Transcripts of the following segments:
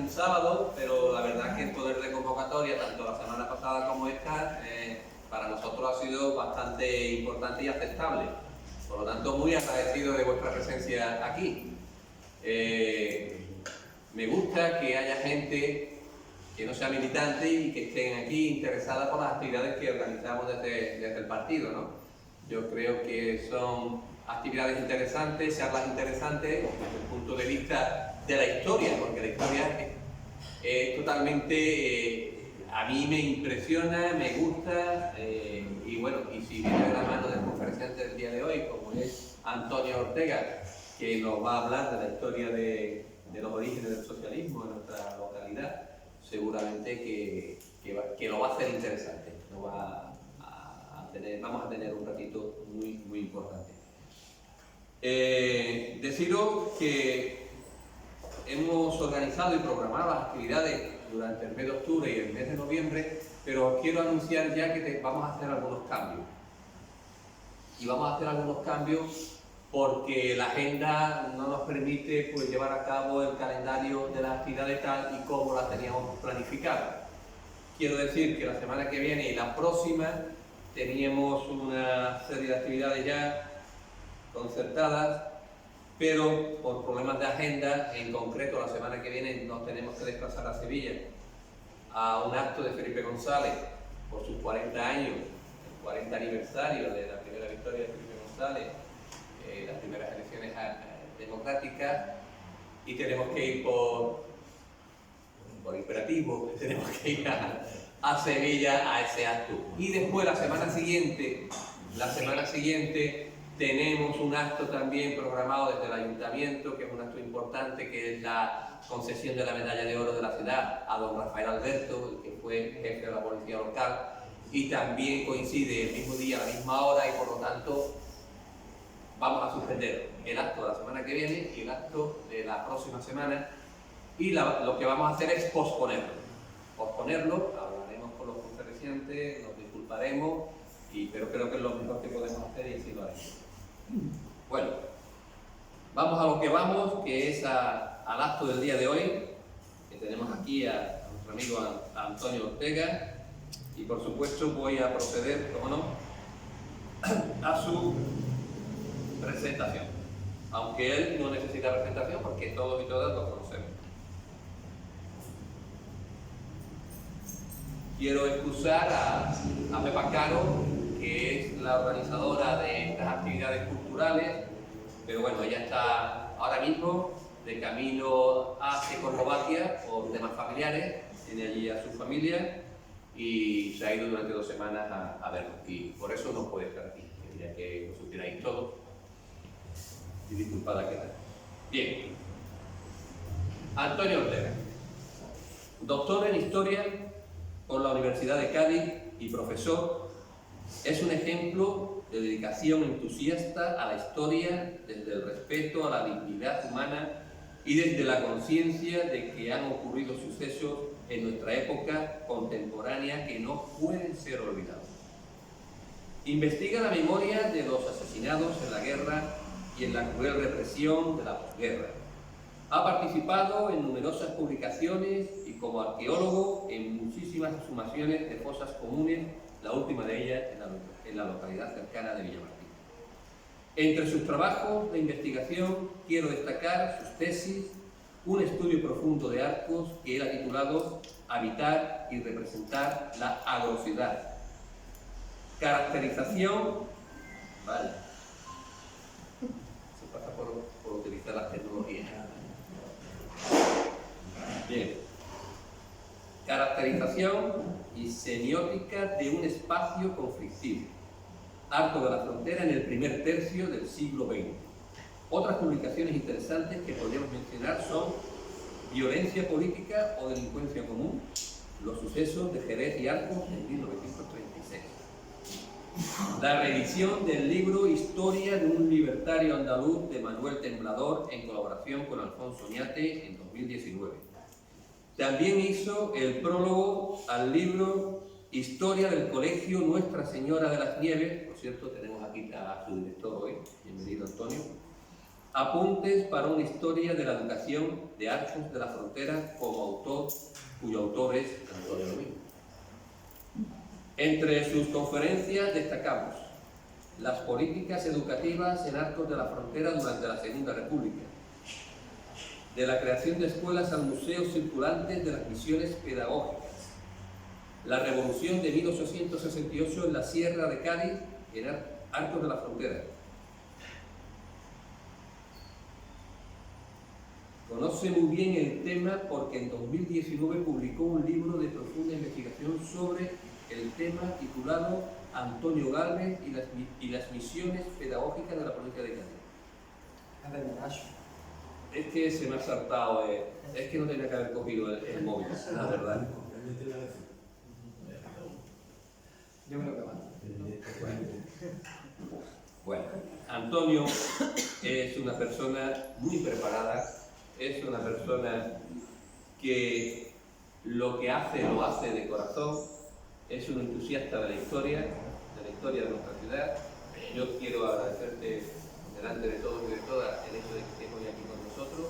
un sábado, pero la verdad es que el poder de convocatoria, tanto la semana pasada como esta, para nosotros ha sido bastante importante y aceptable. Por lo tanto, muy agradecido de vuestra presencia aquí. Me gusta que haya gente que no sea militante y que estén aquí interesada por las actividades que organizamos desde el partido, ¿no? Yo creo que son actividades interesantes, charlas interesantes desde el punto de vista de la historia, porque la historia es totalmente, a mí me impresiona, me gusta, y bueno, y si viene de la mano del conferenciante del día de hoy, como es Antonio Ortega, que nos va a hablar de la historia de los orígenes del socialismo en nuestra localidad, seguramente que lo va a hacer interesante, vamos a tener un ratito muy importante. Deciros que hemos organizado y programado las actividades durante el mes de octubre y el mes de noviembre, pero os quiero anunciar ya que vamos a hacer algunos cambios. Y vamos a hacer algunos cambios porque la agenda no nos permite pues, llevar a cabo el calendario de las actividades tal y como las teníamos planificadas. Quiero decir que la semana que viene y la próxima teníamos una serie de actividades ya concertadas, pero por problemas de agenda, en concreto la semana que viene nos tenemos que desplazar a Sevilla a un acto de Felipe González por sus 40 años, el 40 aniversario de la primera victoria de Felipe González, las primeras elecciones democráticas, y tenemos que ir por imperativo, tenemos que ir a Sevilla a ese acto. Y después la semana siguiente tenemos un acto también programado desde el Ayuntamiento, que es un acto importante, que es la concesión de la medalla de oro de la ciudad a don Rafael Alberto, el que fue jefe de la policía local, y también coincide el mismo día, a la misma hora, y por lo tanto vamos a suspender el acto de la semana que viene y el acto de la próxima semana, y lo que vamos a hacer es posponerlo, hablaremos con los conferenciantes, nos disculparemos, pero creo que es lo mejor que podemos hacer y así lo haremos. Bueno, vamos a lo que vamos, que es al acto del día de hoy, que tenemos aquí a nuestro amigo Antonio Ortega, y por supuesto voy a proceder, como no, a su presentación, aunque él no necesita presentación porque todos y todas lo conocemos. Quiero excusar a Pepa Caro, que es la organizadora de estas actividades culturales, pero bueno, ella está ahora mismo de camino a Checoslovaquia por temas familiares, tiene allí a su familia y se ha ido durante 2 semanas a vernos, y por eso no puede estar aquí, quería que lo supierais todos, y disculpada que tal. Bien, Antonio Ortega, doctor en Historia por la Universidad de Cádiz y profesor, es un ejemplo de dedicación entusiasta a la historia desde el respeto a la dignidad humana y desde la conciencia de que han ocurrido sucesos en nuestra época contemporánea que no pueden ser olvidados. Investiga la memoria de los asesinados en la guerra y en la cruel represión de la posguerra. Ha participado en numerosas publicaciones y como arqueólogo en muchísimas exhumaciones de fosas comunes, la última de ellas en la localidad cercana de Villamartín. Entre sus trabajos de investigación quiero destacar sus tesis, un estudio profundo de Arcos que él ha titulado Habitar y representar la agrocidad. Caracterización, vale, se pasa por utilizar las tecnologías. Bien. Caracterización y semiótica de un espacio conflictivo, Arco de la Frontera en el primer tercio del siglo XX. Otras publicaciones interesantes que podríamos mencionar son Violencia política o delincuencia común, los sucesos de Jerez y Arcos en 1936. La reedición del libro Historia de un libertario andaluz de Manuel Temblador en colaboración con Alfonso Oñate en 2019. También hizo el prólogo al libro Historia del Colegio Nuestra Señora de las Nieves. Por cierto, tenemos aquí a su director hoy, bienvenido Antonio, Apuntes para una historia de la educación de Arcos de la Frontera, cuyo autor es Antonio Domingo. Entre sus conferencias destacamos las políticas educativas en Arcos de la Frontera durante la Segunda República, de la creación de escuelas al Museo Circulantes de las Misiones Pedagógicas, la Revolución de 1868 en la Sierra de Cádiz, en Arcos de la Frontera. Conoce muy bien el tema porque en 2019 publicó un libro de profunda investigación sobre el tema titulado Antonio Galvez y las misiones pedagógicas de la provincia de Cádiz. Es que se me ha saltado, es que no tenía que haber cogido el móvil, la verdad. Yo creo que va. Bueno, Antonio es una persona muy preparada, es una persona que lo que hace lo hace de corazón, es un entusiasta de la historia de nuestra ciudad. Yo quiero agradecerte delante de todos y de todas el hecho de que estés hoy aquí con nosotros.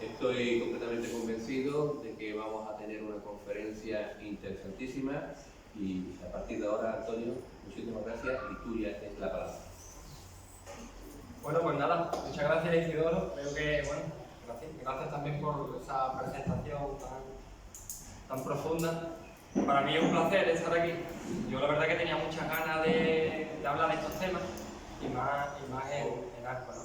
Estoy completamente convencido de que vamos a tener una conferencia interesantísima y a partir de ahora, Antonio, muchísimas gracias y tuya es la palabra. Bueno, pues nada, muchas gracias Isidoro. Creo que, bueno, gracias también por esa presentación tan profunda. Para mí es un placer estar aquí. Yo la verdad que tenía muchas ganas de hablar de estos temas y más en Arcos, ¿no?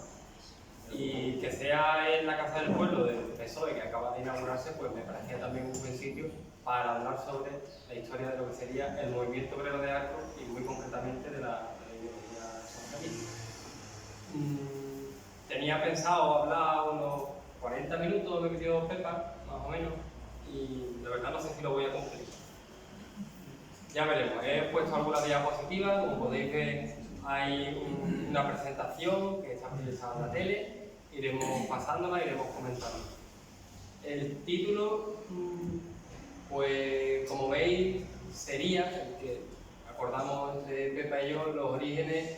Y que sea en la Casa del Pueblo del PSOE que acaba de inaugurarse, pues me parecía también un buen sitio para hablar sobre la historia de lo que sería el movimiento obrero de Arcos y muy concretamente de la ideología socialista. Tenía pensado hablar unos 40 minutos, me pidió Pepa, más o menos, y la verdad no sé si lo voy a cumplir. Ya veremos, he puesto algunas diapositivas, como podéis ver hay una presentación que está proyectada en la tele, iremos pasándola, iremos comentando. El título, pues como veis, sería el que acordamos entre Pepa y yo, los orígenes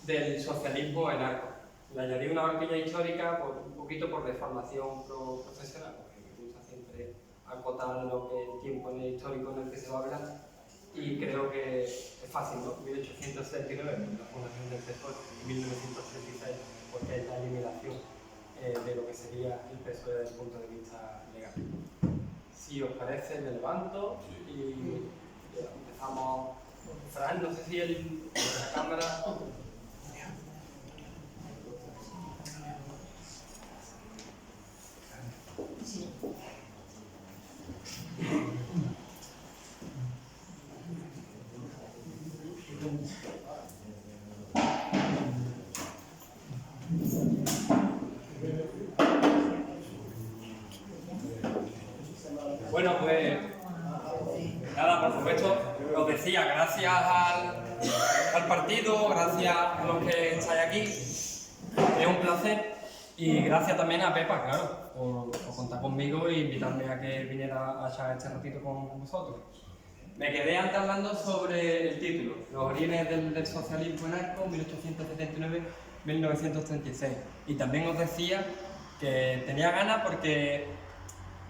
del socialismo en Arcos. Le añadí una horquilla histórica un poquito por deformación profesional, porque me gusta siempre acotar lo que el tiempo histórico en el que se va a hablar. Y creo que es fácil, ¿no? 1879, la fundación del PSOE, y 1936, porque es la eliminación de lo que sería el PSOE desde el punto de vista legal. Si os parece, me levanto y empezamos. Fran, no sé si la cámara. Sí. Bueno, pues nada, por supuesto, os decía, gracias al partido, gracias a los que estáis aquí, es un placer y gracias también a Pepa, claro, por contar conmigo e invitarme a que viniera a echar este ratito con vosotros. Me quedé antes hablando sobre el título, los orígenes del socialismo en Arcos, 1879-1936. Y también os decía que tenía ganas porque,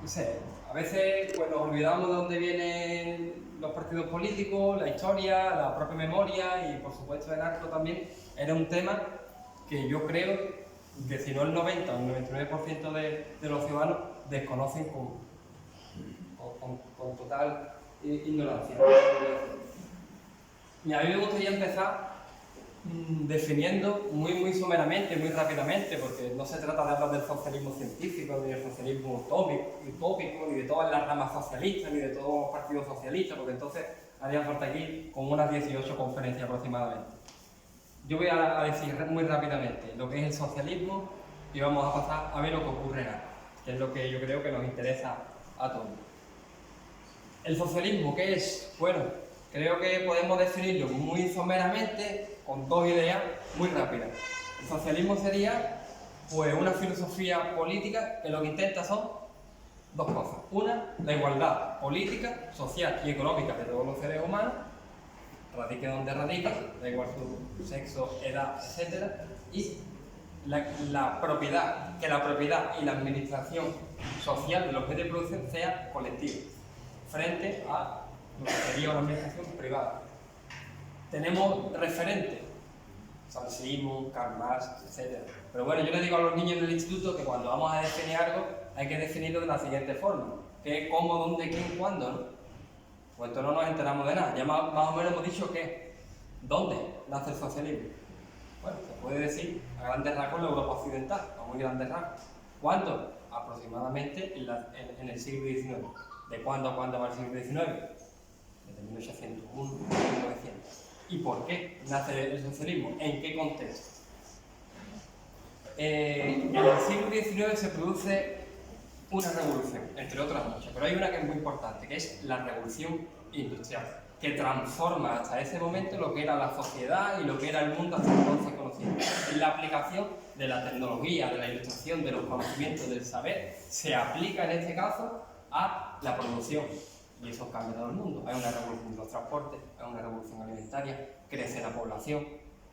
no sé, a veces pues, nos olvidamos de dónde vienen los partidos políticos, la historia, la propia memoria y por supuesto en Arcos también era un tema que yo creo que si no el 90 o el 99% de los ciudadanos desconocen con total ignorancia. Y a mí me gustaría empezar definiendo muy someramente, muy rápidamente, porque no se trata de hablar del socialismo científico, ni del socialismo utópico, ni de todas las ramas socialistas, ni de todos los partidos socialistas, porque entonces haría falta aquí como unas 18 conferencias aproximadamente. Yo voy a decir muy rápidamente lo que es el socialismo y vamos a pasar a ver lo que ocurre en Arcos, que es lo que yo creo que nos interesa a todos. ¿El socialismo qué es? Bueno, creo que podemos definirlo muy someramente con dos ideas muy rápidas. El socialismo sería pues, una filosofía política que lo que intenta son dos cosas. Una, la igualdad política, social y económica de todos los seres humanos, radique donde radique, da igual su sexo, edad, etc. Y la propiedad y la administración social de los medios de producción sea colectiva, frente a lo que sería una administración privada. Tenemos referentes, Saint Simon, Karl Marx, etc. Pero bueno, yo le digo a los niños del instituto que cuando vamos a definir algo hay que definirlo de la siguiente forma: qué, cómo, dónde, quién, cuándo, ¿no? Pues entonces no nos enteramos de nada. Ya más o menos hemos dicho que ¿dónde nace el socialismo? Bueno, se puede decir a grandes rasgos en la Europa occidental, a muy grandes rasgos. ¿Cuándo? Aproximadamente en el siglo XIX. ¿De cuándo a cuándo va el siglo XIX? Desde 1801, 1900. ¿Y por qué nace el socialismo? ¿En qué contexto? En el siglo XIX se produce una revolución, entre otras muchas, pero hay una que es muy importante, que es la revolución industrial, que transforma hasta ese momento lo que era la sociedad y lo que era el mundo hasta entonces conocido. Es la aplicación de la tecnología, de la ilustración, de los conocimientos, del saber, se aplica en este caso a la producción. Y eso cambia todo el mundo. Hay una revolución de los transportes, hay una revolución alimentaria, crece la población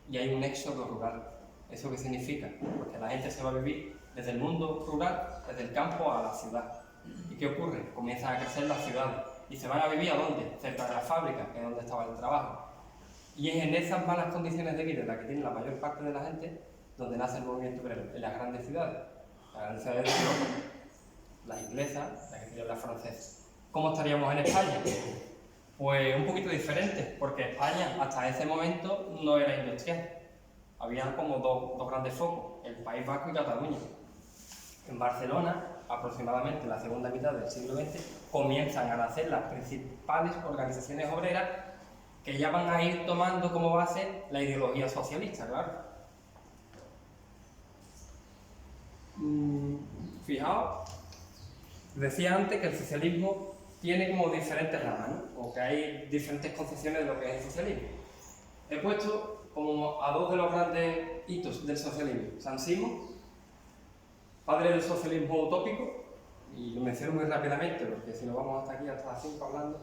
y hay un éxodo rural. ¿Eso qué significa? Porque la gente se va a vivir desde el mundo rural, desde el campo a la ciudad. ¿Y qué ocurre? Comienzan a crecer las ciudades. ¿Y se van a vivir a dónde? Cerca de las fábricas, que es donde estaba el trabajo. Y es en esas malas condiciones de vida en las que tiene la mayor parte de la gente donde nace el movimiento obrero, en las grandes ciudades. Las grandes ciudades de Europa, las inglesas, las que tienen las francesas. ¿Cómo estaríamos en España? Pues un poquito diferente, porque España hasta ese momento no era industrial. Había como dos grandes focos, el País Vasco y Cataluña. En Barcelona, aproximadamente en la segunda mitad del siglo XX, comienzan a nacer las principales organizaciones obreras que ya van a ir tomando como base la ideología socialista, claro. Fijaos, decía antes que el socialismo tiene como diferentes ramas, ¿no? O que hay diferentes concepciones de lo que es el socialismo. He puesto como a dos de los grandes hitos del socialismo. Saint Simon, padre del socialismo utópico, y lo menciono muy rápidamente porque si no vamos hasta aquí, hasta las 5 hablando.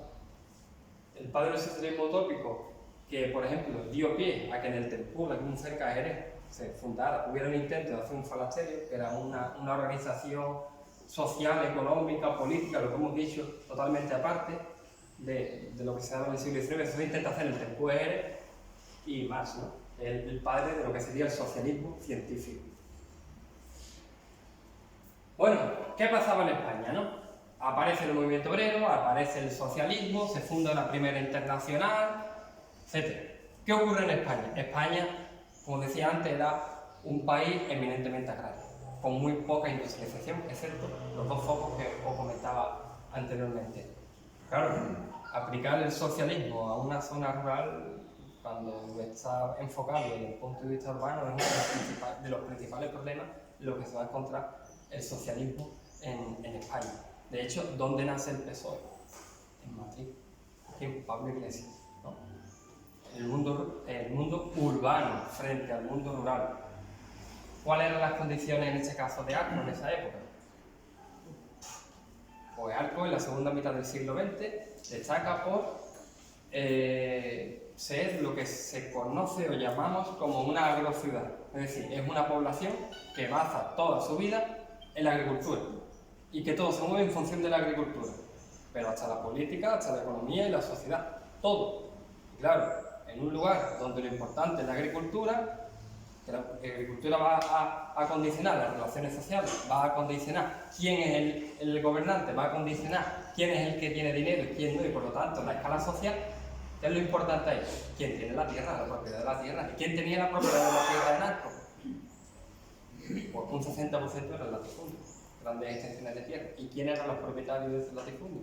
El padre del socialismo utópico, que por ejemplo dio pie a que en el Tempur, aquí muy cerca de Jerez, se fundara, hubiera un intento de hacer un falasterio, que era una organización social, económica, política, lo que hemos dicho, totalmente aparte de lo que se daba en el siglo XIX. Eso se intenta hacer el Tempur y Marx, ¿no? El padre de lo que sería el socialismo científico. Bueno, ¿qué pasaba en España, no? Aparece el movimiento obrero, aparece el socialismo, se funda la primera internacional, etc. ¿Qué ocurre en España? España, como decía antes, era un país eminentemente agrario, con muy poca industrialización, excepto los dos focos que os comentaba anteriormente. Claro, aplicar el socialismo a una zona rural, cuando está enfocado desde el punto de vista urbano, es uno de los principales problemas en los que se va a encontrar el socialismo en España. De hecho, ¿dónde nace el PSOE? En Madrid, en Pablo Iglesias, ¿no? El mundo urbano frente al mundo rural. ¿Cuáles eran las condiciones en este caso de Arco en esa época? Pues Arco en la segunda mitad del siglo XX destaca por ser lo que se conoce o llamamos como una agrociudad. Es decir, es una población que basa toda su vida en la agricultura y que todo se mueve en función de la agricultura, pero hasta la política, hasta la economía y la sociedad, todo. Y claro, en un lugar donde lo importante es la agricultura, que la agricultura va a condicionar las relaciones sociales, va a condicionar quién es el gobernante, va a condicionar quién es el que tiene dinero y quién no, y por lo tanto la escala social. ¿Qué es lo importante ahí? ¿Quién tiene la tierra, la propiedad de la tierra? ¿Y quién tenía la propiedad de la tierra en Arco? Pues un 60% era el latifundio, grandes extensiones de tierra. ¿Y quién eran los propietarios de ese latifundio?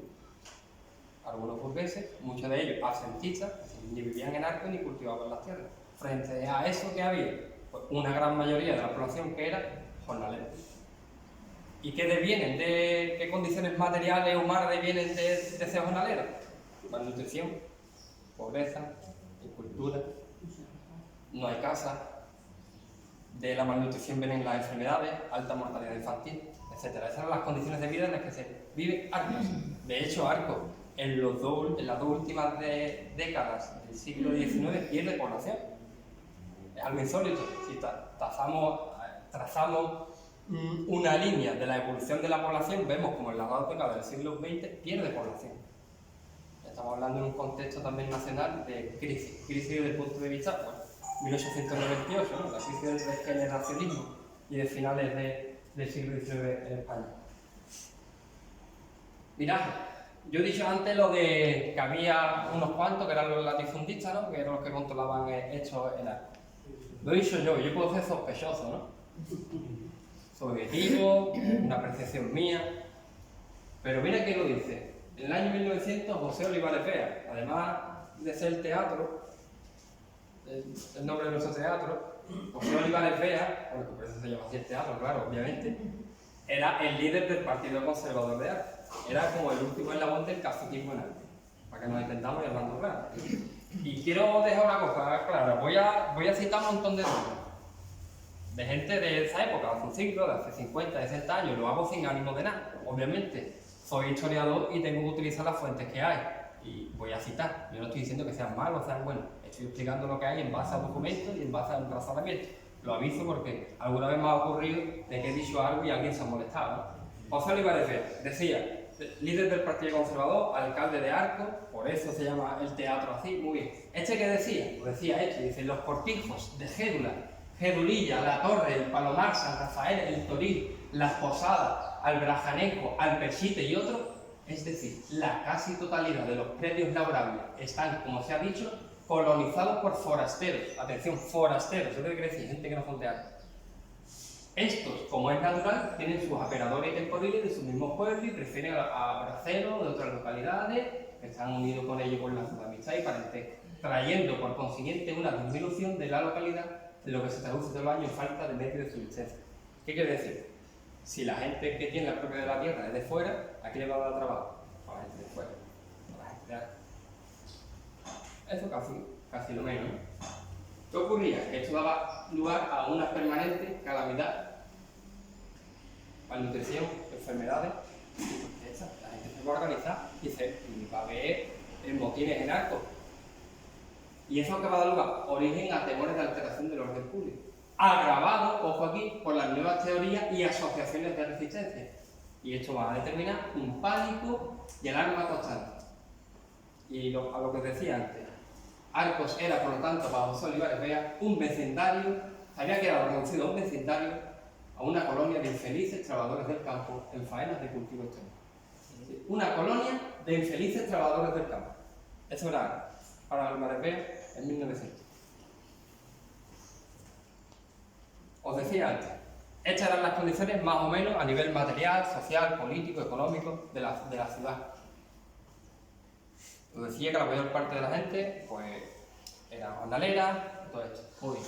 Algunos burgueses, muchos de ellos absentistas, ni vivían en Arco ni cultivaban las tierras. Frente a eso que había, pues una gran mayoría de la población que era jornalera. ¿Y qué devienen? ¿Qué condiciones materiales o humanas devienen de ser jornalera? Malnutrición, pobreza, incultura, no hay casa. De la malnutrición vienen las enfermedades, alta mortalidad infantil, etc. Esas son las condiciones de vida en las que se vive Arco. De hecho, Arco, en las dos últimas décadas del siglo XIX, pierde población. Es algo insólito. Si tasamos trazamos una línea de la evolución de la población, vemos como en la década del siglo XX pierde población. Estamos hablando en un contexto también nacional de crisis desde el punto de vista, bueno, 1898, ¿no? La crisis del regeneracionismo y de finales del siglo XIX en España. Mirad, yo he dicho antes lo de que había unos cuantos que eran los latifundistas, ¿no? Que eran los que controlaban esto en Arco. Lo he dicho yo puedo ser sospechoso, ¿no? Subjetivo, una apreciación mía. Pero mira que lo dice. En el año 1900, José Olivares Vea, además de ser el teatro, el nombre de nuestro teatro, José Olivares Vea, bueno, por eso se llama así el teatro, claro, obviamente, era el líder del Partido Conservador de Arco. Era como el último eslabón del caciquismo en Arco, para que nos entendamos y hablando claro. Y quiero dejar una cosa clara, voy a citar un montón de nombres de gente de esa época, hace un siglo, de hace 50, 60 años, lo hago sin ánimo de nada, obviamente. Soy historiador y tengo que utilizar las fuentes que hay. Y voy a citar. Yo no estoy diciendo que sean malos o sean buenos. Estoy explicando lo que hay en base a documentos y en base a un razonamiento. Lo aviso porque alguna vez me ha ocurrido de que he dicho algo y alguien se ha molestado, ¿no? José Olivares Vea decía, líder del Partido Conservador, alcalde de Arco, por eso se llama el teatro así, muy bien. ¿Este qué decía? Pues decía esto, dice, los cortijos de Gédula, Gedulilla, La Torre, el Palomar, San Rafael, el Toril, Las Posadas, Albrajanejo, Alpechite y otros, es decir, la casi totalidad de los predios laborables están, como se ha dicho, colonizados por forasteros. Atención, forasteros, eso quiere decir gente que no son de Arco. Estos, como es natural, tienen sus operadores temporales de sus mismos pueblos y prefieren a braceros de otras localidades que están unidos con ellos por lazos de amistad y parentesco, trayendo por consiguiente una disminución de la localidad, en lo que se traduce todo el año en falta de medios de subsistencia. ¿Qué quiere decir? Si la gente que tiene la propiedad de la tierra es de fuera, ¿a quién le va a dar trabajo? A la gente de fuera, a la gente de Arco. Eso casi lo menos, ¿no? ¿Qué ocurría? Que esto daba lugar a una permanente calamidad, malnutrición, enfermedades. La gente se va a organizar y va a haber motines en Arco. Y eso que va a dar lugar origen a temores de alteración del orden público, agravado, ojo aquí, por las nuevas teorías y asociaciones de resistencia. Y esto va a determinar un pánico y alarma constante. Y a lo que os decía antes, Arcos era, por lo tanto, para José Olivares Vea, un vecindario, había quedado reducido a un vecindario, a una colonia de infelices trabajadores del campo en faenas de cultivo extremo. Una colonia de infelices trabajadores del campo. Eso era Arcos, para Olivares Vea en 1900. Os decía antes, estas eran las condiciones más o menos a nivel material, social, político, económico de la ciudad. Os decía que la mayor parte de la gente, pues, era jornalera, todo esto. Muy bien.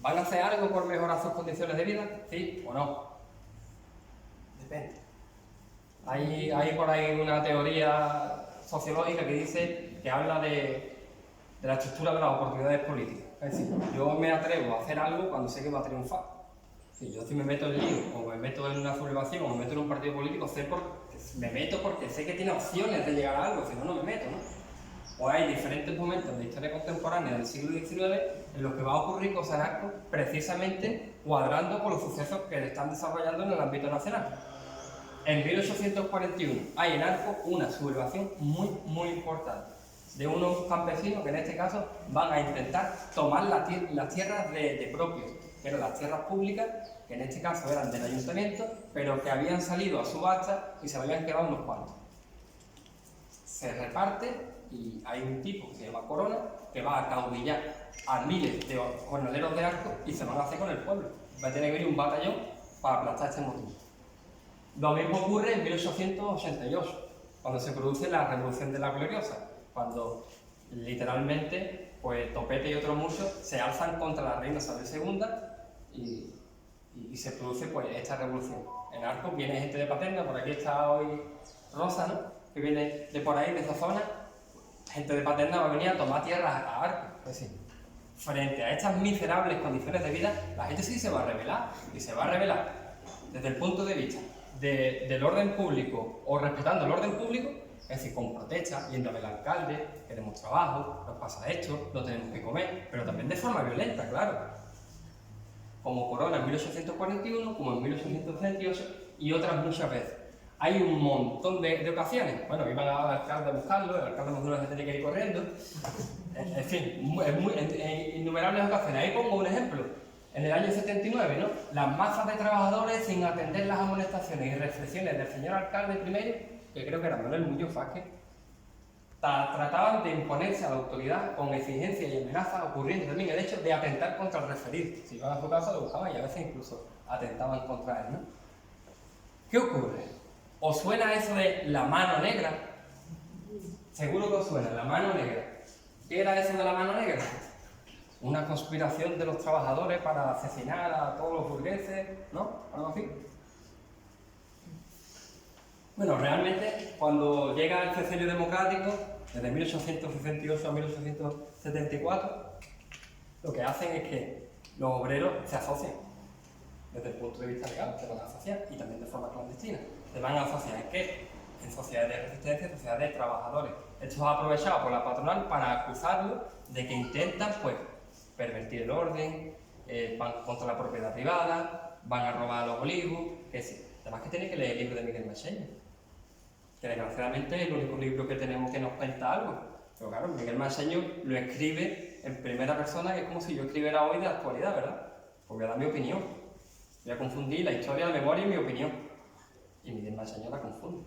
¿Van a hacer algo por mejorar sus condiciones de vida? ¿Sí o no? Depende. Hay por ahí una teoría sociológica que dice, que habla de la estructura de las oportunidades políticas. Es decir, yo me atrevo a hacer algo cuando sé que va a triunfar. Si yo me meto en lío, o me meto en una sublevación, o me meto en un partido político, me meto porque sé que tiene opciones de llegar a algo, si no, no me meto, ¿no? O hay diferentes momentos de la historia contemporánea del siglo XIX en los que va a ocurrir cosas en Arco precisamente cuadrando con los sucesos que están desarrollando en el ámbito nacional. En 1841 hay en Arco una sublevación muy importante de unos campesinos que en este caso van a intentar tomar las tierras de propios, que eran las tierras públicas, que en este caso eran del ayuntamiento, pero que habían salido a subasta y se habían quedado unos cuantos. Se reparte y hay un tipo que se llama Corona que va a caudillar a miles de jornaleros de Arco y se van a hacer con el pueblo. Va a tener que venir un batallón para aplastar este motín. Lo mismo ocurre en 1888, cuando se produce la Revolución de la Gloriosa, cuando literalmente pues Topete y otros muchos se alzan contra la reina Isabel II y se produce pues esta revolución. En Arco viene gente de Paterna, por aquí está hoy Rosa, ¿no? Que viene de por ahí, de esa zona. Gente de Paterna va a venir a tomar tierras a Arco. Es decir, frente a estas miserables condiciones de vida, la gente sí se va a rebelar, y se va a rebelar desde el punto de vista del orden público o respetando el orden público, es decir, con protesta, yendo a ver al alcalde, queremos trabajo, nos pasa esto, no tenemos que comer, pero también de forma violenta, claro. como Corona en 1841, como en 1868 y otras muchas veces. Hay un montón de ocasiones. Bueno, iban al alcalde a buscarlo, el alcalde de Maduro se tenía que ir corriendo. En fin, en innumerables ocasiones. Ahí pongo un ejemplo. En el año 79, ¿no? Las masas de trabajadores, sin atender las amonestaciones y reflexiones del señor alcalde primero, que creo que era Manuel Muñoz Vázquez, trataban de imponerse a la autoridad con exigencia y amenaza, ocurriendo también el hecho de atentar contra el referido. Si iban a su casa lo buscaban y a veces incluso atentaban contra él, ¿no? ¿Qué ocurre? ¿Os suena eso de la mano negra? Seguro que os suena, la mano negra. ¿Qué era eso de la mano negra? Una conspiración de los trabajadores para asesinar a todos los burgueses, ¿no? Algo así. Bueno, realmente, cuando llega el sexenio democrático, desde 1868 a 1874, lo que hacen es que los obreros se asocian. Desde el punto de vista legal, se van a asociar y también de forma clandestina. Se van a asociar ¿en qué? En sociedades de resistencia, sociedades de trabajadores. Esto es aprovechado por la patronal para acusarlos de que intentan, pues, pervertir el orden, van contra la propiedad privada, van a robar a los olivos, que sí. Además que tiene que leer el libro de Miguel Mancheño, que desgraciadamente es el único libro que tenemos que nos cuenta algo. Pero claro, Miguel Mancheño lo escribe en primera persona, que es como si yo escribiera hoy de la actualidad, ¿verdad? Pues voy a dar mi opinión. Voy a confundir la historia, la memoria y mi opinión. Y Miguel Mancheño la confunde.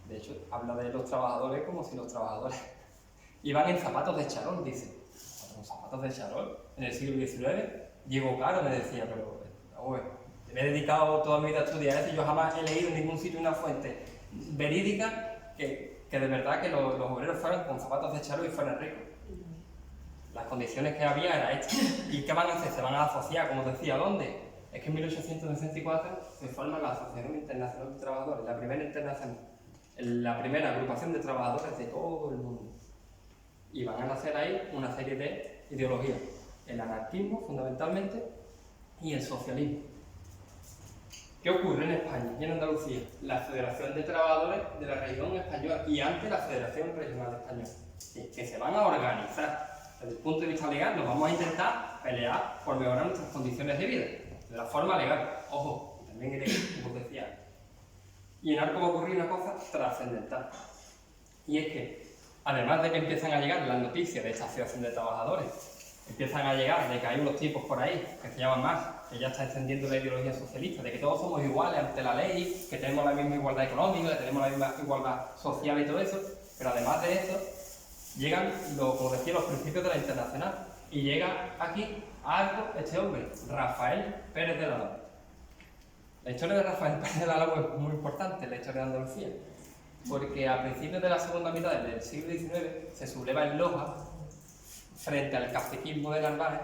De hecho, habla de los trabajadores como si los trabajadores iban en zapatos de charol, dice. Zapatos de charol. En el siglo XIX, Diego Caro me decía, pero me he dedicado toda mi vida a estudiar eso y yo jamás he leído en ningún sitio una fuente verídica que de verdad que los obreros fueran con zapatos de charol y fueran ricos. Las condiciones que había eran estas. ¿Y qué van a hacer? Se van a asociar, como decía, ¿dónde? Es que en 1864 se forma la Asociación Internacional de Trabajadores, la primera agrupación de trabajadores de todo el mundo. Y van a nacer ahí una serie de ideologías. El anarquismo, fundamentalmente, y el socialismo. ¿Qué ocurre en España y en Andalucía? La Federación de Trabajadores de la Región Española y antes la Federación Regional Española, que se van a organizar. Desde el punto de vista legal nos vamos a intentar pelear por mejorar nuestras condiciones de vida, de la forma legal. Ojo, también ilegal, como os decía. Y en algo va a ocurrir una cosa trascendental. Y es que, además de que empiezan a llegar las noticias de esta asociación de trabajadores, empiezan a llegar de que hay unos tipos por ahí que se llaman Marx, que ya está extendiendo la ideología socialista, de que todos somos iguales ante la ley, que tenemos la misma igualdad económica, que tenemos la misma igualdad social y todo eso, pero además de eso, llegan, como decía, los principios de la Internacional, y llega aquí algo este hombre, Rafael Pérez del Álamo. La historia de Rafael Pérez del Álamo es muy importante en la historia de Andalucía, porque a principios de la segunda mitad del siglo XIX se subleva en Loja frente al caciquismo de Narváez,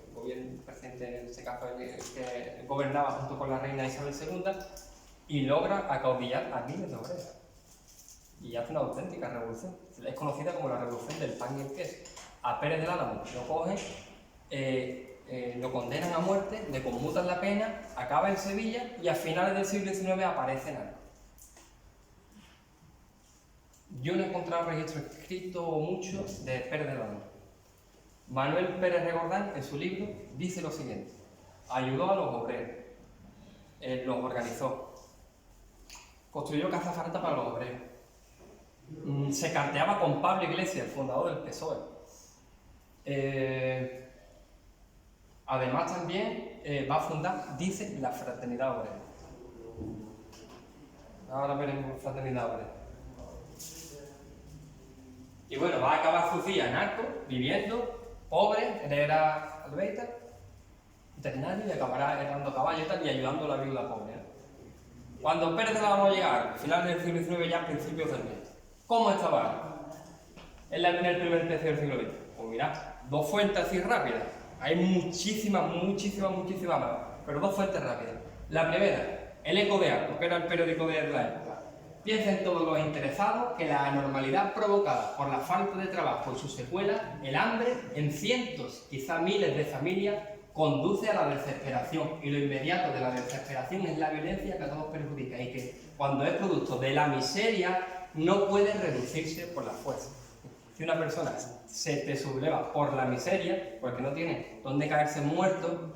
el gobierno presidente en este caso que gobernaba junto con la reina Isabel II, y logra acaudillar a miles de obreros. Y hace una auténtica revolución. Es conocida como la revolución del pan y el queso. A Pérez del Álamo lo cogen, lo condenan a muerte, le conmutan la pena, acaba en Sevilla y a finales del siglo XIX aparece en algo. Yo no he encontrado registro escrito mucho de Pérez del Álamo. Manuel Pérez Regordán, en su libro, dice lo siguiente: ayudó a los obreros, los organizó, construyó casa farta para los obreros, se carteaba con Pablo Iglesias, el fundador del PSOE. Además también va a fundar, dice, la Fraternidad Obrera. Ahora veremos Fraternidad Obrera. Y bueno, va a acabar sus días narco, viviendo, pobre, era albeita, veterinario, y acabará errando caballos y tal, y ayudando a la viuda pobre. Cuando Pérez del Álamo llega, al final del siglo XIX, ya a principios del XX, ¿cómo estaba en el primer tercio del siglo XX? Pues mirad, dos fuentes así rápidas. Hay muchísimas más, pero dos fuentes rápidas. La primera, el Eco de Arco, que era el periódico de la época. Piensen todos los interesados que la anormalidad provocada por la falta de trabajo y sus secuelas, el hambre, en cientos, quizá miles de familias, conduce a la desesperación. Y lo inmediato de la desesperación es la violencia que a todos perjudica y que, cuando es producto de la miseria, no puede reducirse por la fuerza. Si una persona se te subleva por la miseria, porque no tiene dónde caerse muerto,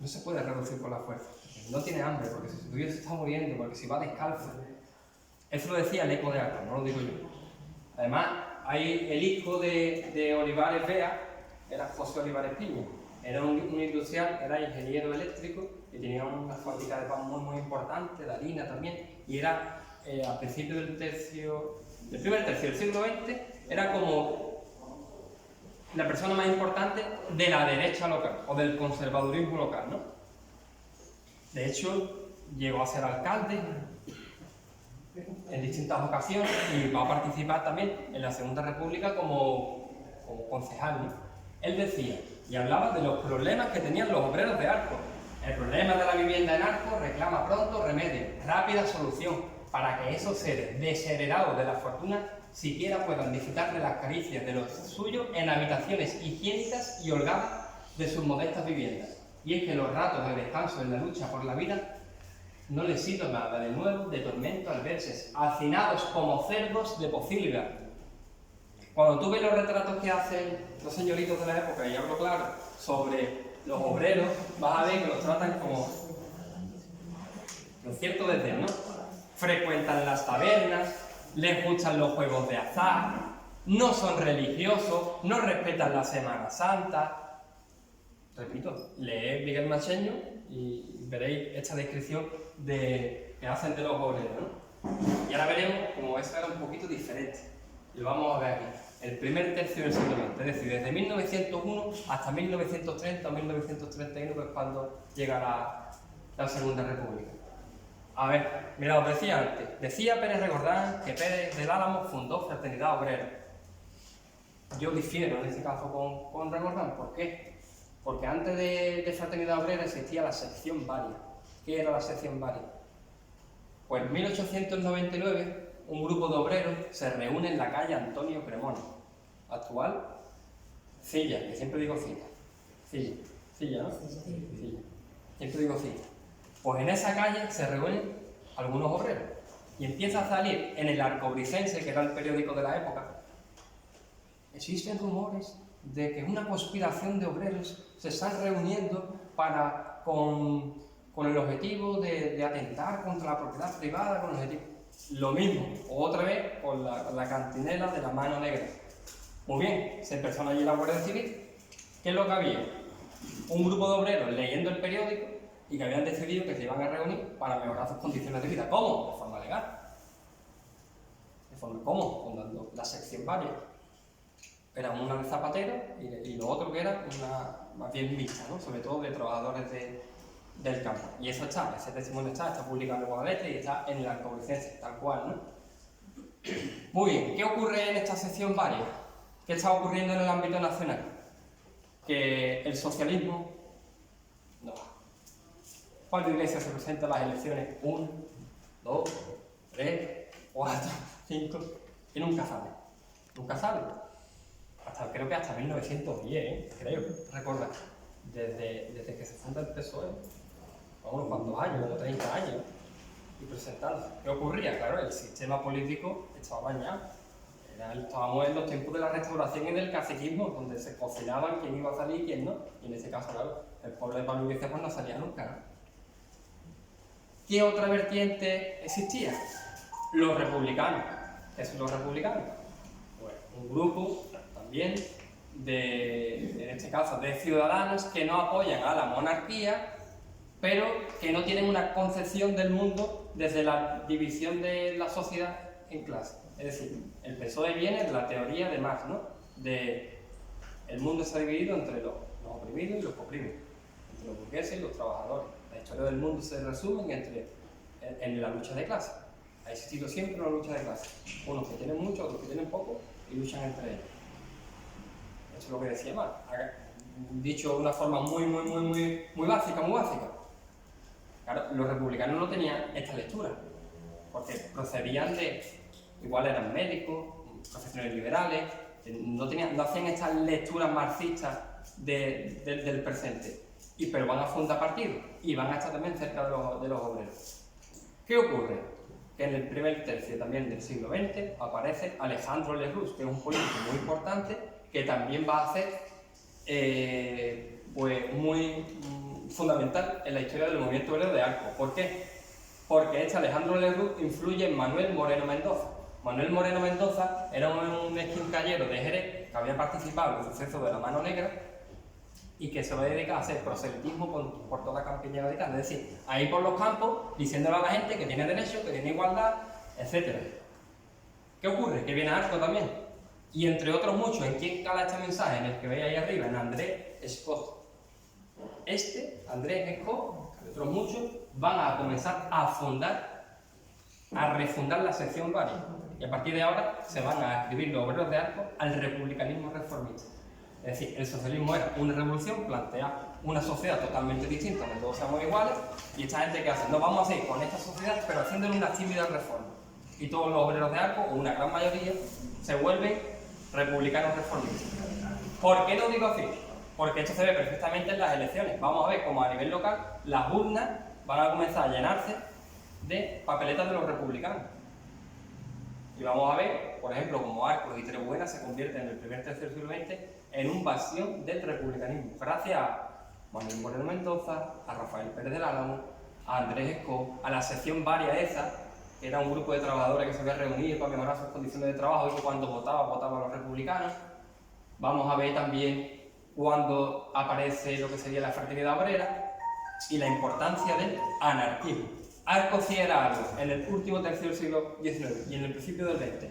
no se puede reducir por la fuerza. No tiene hambre, porque si su tuyo se está muriendo, porque si va descalzo. Eso lo decía el Eco de Arco, no lo digo yo. Además, hay el hijo de Olivares Bea, era José Olivares Piña. Era un industrial, era ingeniero eléctrico y tenía una fábrica de pan muy importante, de harina también. Y era, a principios del primer tercio del siglo XX, era como la persona más importante de la derecha local, o del conservadurismo local, ¿no? De hecho, llegó a ser alcalde en distintas ocasiones y va a participar también en la Segunda República como concejal, ¿no? Él decía y hablaba de los problemas que tenían los obreros de Arcos. El problema de la vivienda en Arcos reclama pronto remedio, rápida solución, para que esos seres desheredados de la fortuna siquiera puedan disfrutar de las caricias de los suyos en habitaciones higiénicas y holgadas de sus modestas viviendas. Y es que los ratos de descanso en la lucha por la vida no les sirve nada de nuevo de tormento al verse hacinados como cerdos de pocilga. Cuando tú ves los retratos que hacen los señoritos de la época, y hablo claro, sobre los obreros, vas a ver que los tratan como con cierto desdén, ¿no? Frecuentan las tabernas, les gustan los juegos de azar, no son religiosos, no respetan la Semana Santa. Repito, leed Miguel Macheño y veréis esta descripción que hacen de los obreros, ¿no? Y ahora veremos cómo eso era un poquito diferente. Y lo vamos a ver aquí. El primer tercio del siglo XX, es decir, desde 1901 hasta 1930 o 1931, que es cuando llega la Segunda República. A ver, mira, os decía antes, decía Pérez Regordán que Pérez del Álamo fundó Fraternidad Obrera. Yo difiero en este caso con Regordán. ¿Por qué? Porque antes de Fraternidad Obrera existía la sección varia. ¿Qué era la sección varia? Pues en 1899 un grupo de obreros se reúne en la calle Antonio Cremona, actual Cilla, que siempre digo Cilla, ¿no? Cilla. Siempre digo Cilla. Pues en esa calle se reúnen algunos obreros y empieza a salir en el Arcobricense, que era el periódico de la época, existen rumores de que una conspiración de obreros se están reuniendo con el objetivo de atentar contra la propiedad privada, con el objetivo. Lo mismo, otra vez con la cantinela de la mano negra. Muy bien, se persona allí la Guardia Civil. ¿Qué es lo que había? Un grupo de obreros leyendo el periódico y que habían decidido que se iban a reunir para mejorar sus condiciones de vida. ¿Cómo? De forma legal. ¿De forma cómo? Fundando la sección varia. Era una de zapateros y lo otro que era una más bien mixta, ¿no? Sobre todo de trabajadores del campo. Y eso está, ese testimonio está publicado en Guadalete y está en el Arcobricense, tal cual, ¿no? Muy bien, ¿qué ocurre en esta sección varia? ¿Qué está ocurriendo en el ámbito nacional? Que el socialismo no va. Pablo Iglesias se presenta a las elecciones 1, 2, 3, 4, 5 y nunca sale. Nunca sale. Creo que hasta 1910, creo, recordar. Desde que se funda el PSOE, unos cuantos años, como 30 años, y presentando. ¿Qué ocurría? Claro, el sistema político estaba bañado. Estábamos en los tiempos de la restauración y del caciquismo, donde se cocinaban quién iba a salir y quién no. Y en este caso, claro, el pueblo de Pablo Iglesias pues no salía nunca, ¿no? ¿Qué otra vertiente existía? Los republicanos. ¿Qué son los republicanos? Pues un grupo también en este caso, de ciudadanos que no apoyan a la monarquía, pero que no tienen una concepción del mundo desde la división de la sociedad en clases. Es decir, el PSOE viene de la teoría de Marx, ¿no? El mundo está dividido entre los oprimidos y los oprimidos, entre los burgueses y los trabajadores. La historia del mundo se resume en la lucha de clases. Ha existido siempre una lucha de clases. Unos que tienen mucho, otros que tienen poco, y luchan entre ellos. Eso es lo que decía Marx. Dicho de una forma muy básica, Claro, los republicanos no tenían esta lectura, porque procedían igual eran médicos, profesionales liberales, no hacían estas lecturas marxistas del presente, pero van a fundar partidos y van a estar también cerca de los obreros. ¿Qué ocurre? que en el primer tercio también del siglo XX aparece Alejandro Lerroux, que es un político muy importante, que también va a ser pues muy fundamental en la historia del movimiento obrero de Arcos. ¿Por qué? Porque este Alejandro Lerroux influye en Manuel Moreno Mendoza. Manuel Moreno Mendoza era un esquincallero de Jerez que había participado en el suceso de la Mano Negra y que se va a dedicar a hacer proselitismo por toda Campiña Gaditana, es decir, a ir por los campos diciéndole a la gente que tiene derecho, que tiene igualdad, etc. ¿Qué ocurre? Que viene Arco también. Y entre otros muchos, ¿en quién cala este mensaje? En el que veis ahí arriba, en Andrés Scott. Andrés Scott, y otros muchos, van a comenzar a refundar la sección Varia. Y a partir de ahora se van a escribir los obreros de Arcos al republicanismo reformista. Es decir, el socialismo era una revolución, plantea una sociedad totalmente distinta, donde todos seamos iguales, y esta gente que hace, no, vamos a seguir con esta sociedad, pero haciéndole una tímida reforma. Y todos los obreros de Arcos, o una gran mayoría, se vuelven republicanos reformistas. ¿Por qué lo digo así? Porque esto se ve perfectamente en las elecciones. Vamos a ver cómo a nivel local las urnas van a comenzar a llenarse de papeletas de los republicanos. Y vamos a ver, por ejemplo, cómo Arcos y Trebuena se convierten en el primer tercio del siglo XX en un bastión del republicanismo, gracias a Manuel Moreno Mendoza, a Rafael Pérez del Álamo, a Andrés Escó, a la sección Varia esa, que era un grupo de trabajadores que se había reunido para mejorar sus condiciones de trabajo y que cuando votaban a los republicanos. Vamos a ver también cuando aparece lo que sería la fraternidad obrera y la importancia del anarquismo. Arcos sí era algo en el último tercio del siglo XIX y en el principio del XX,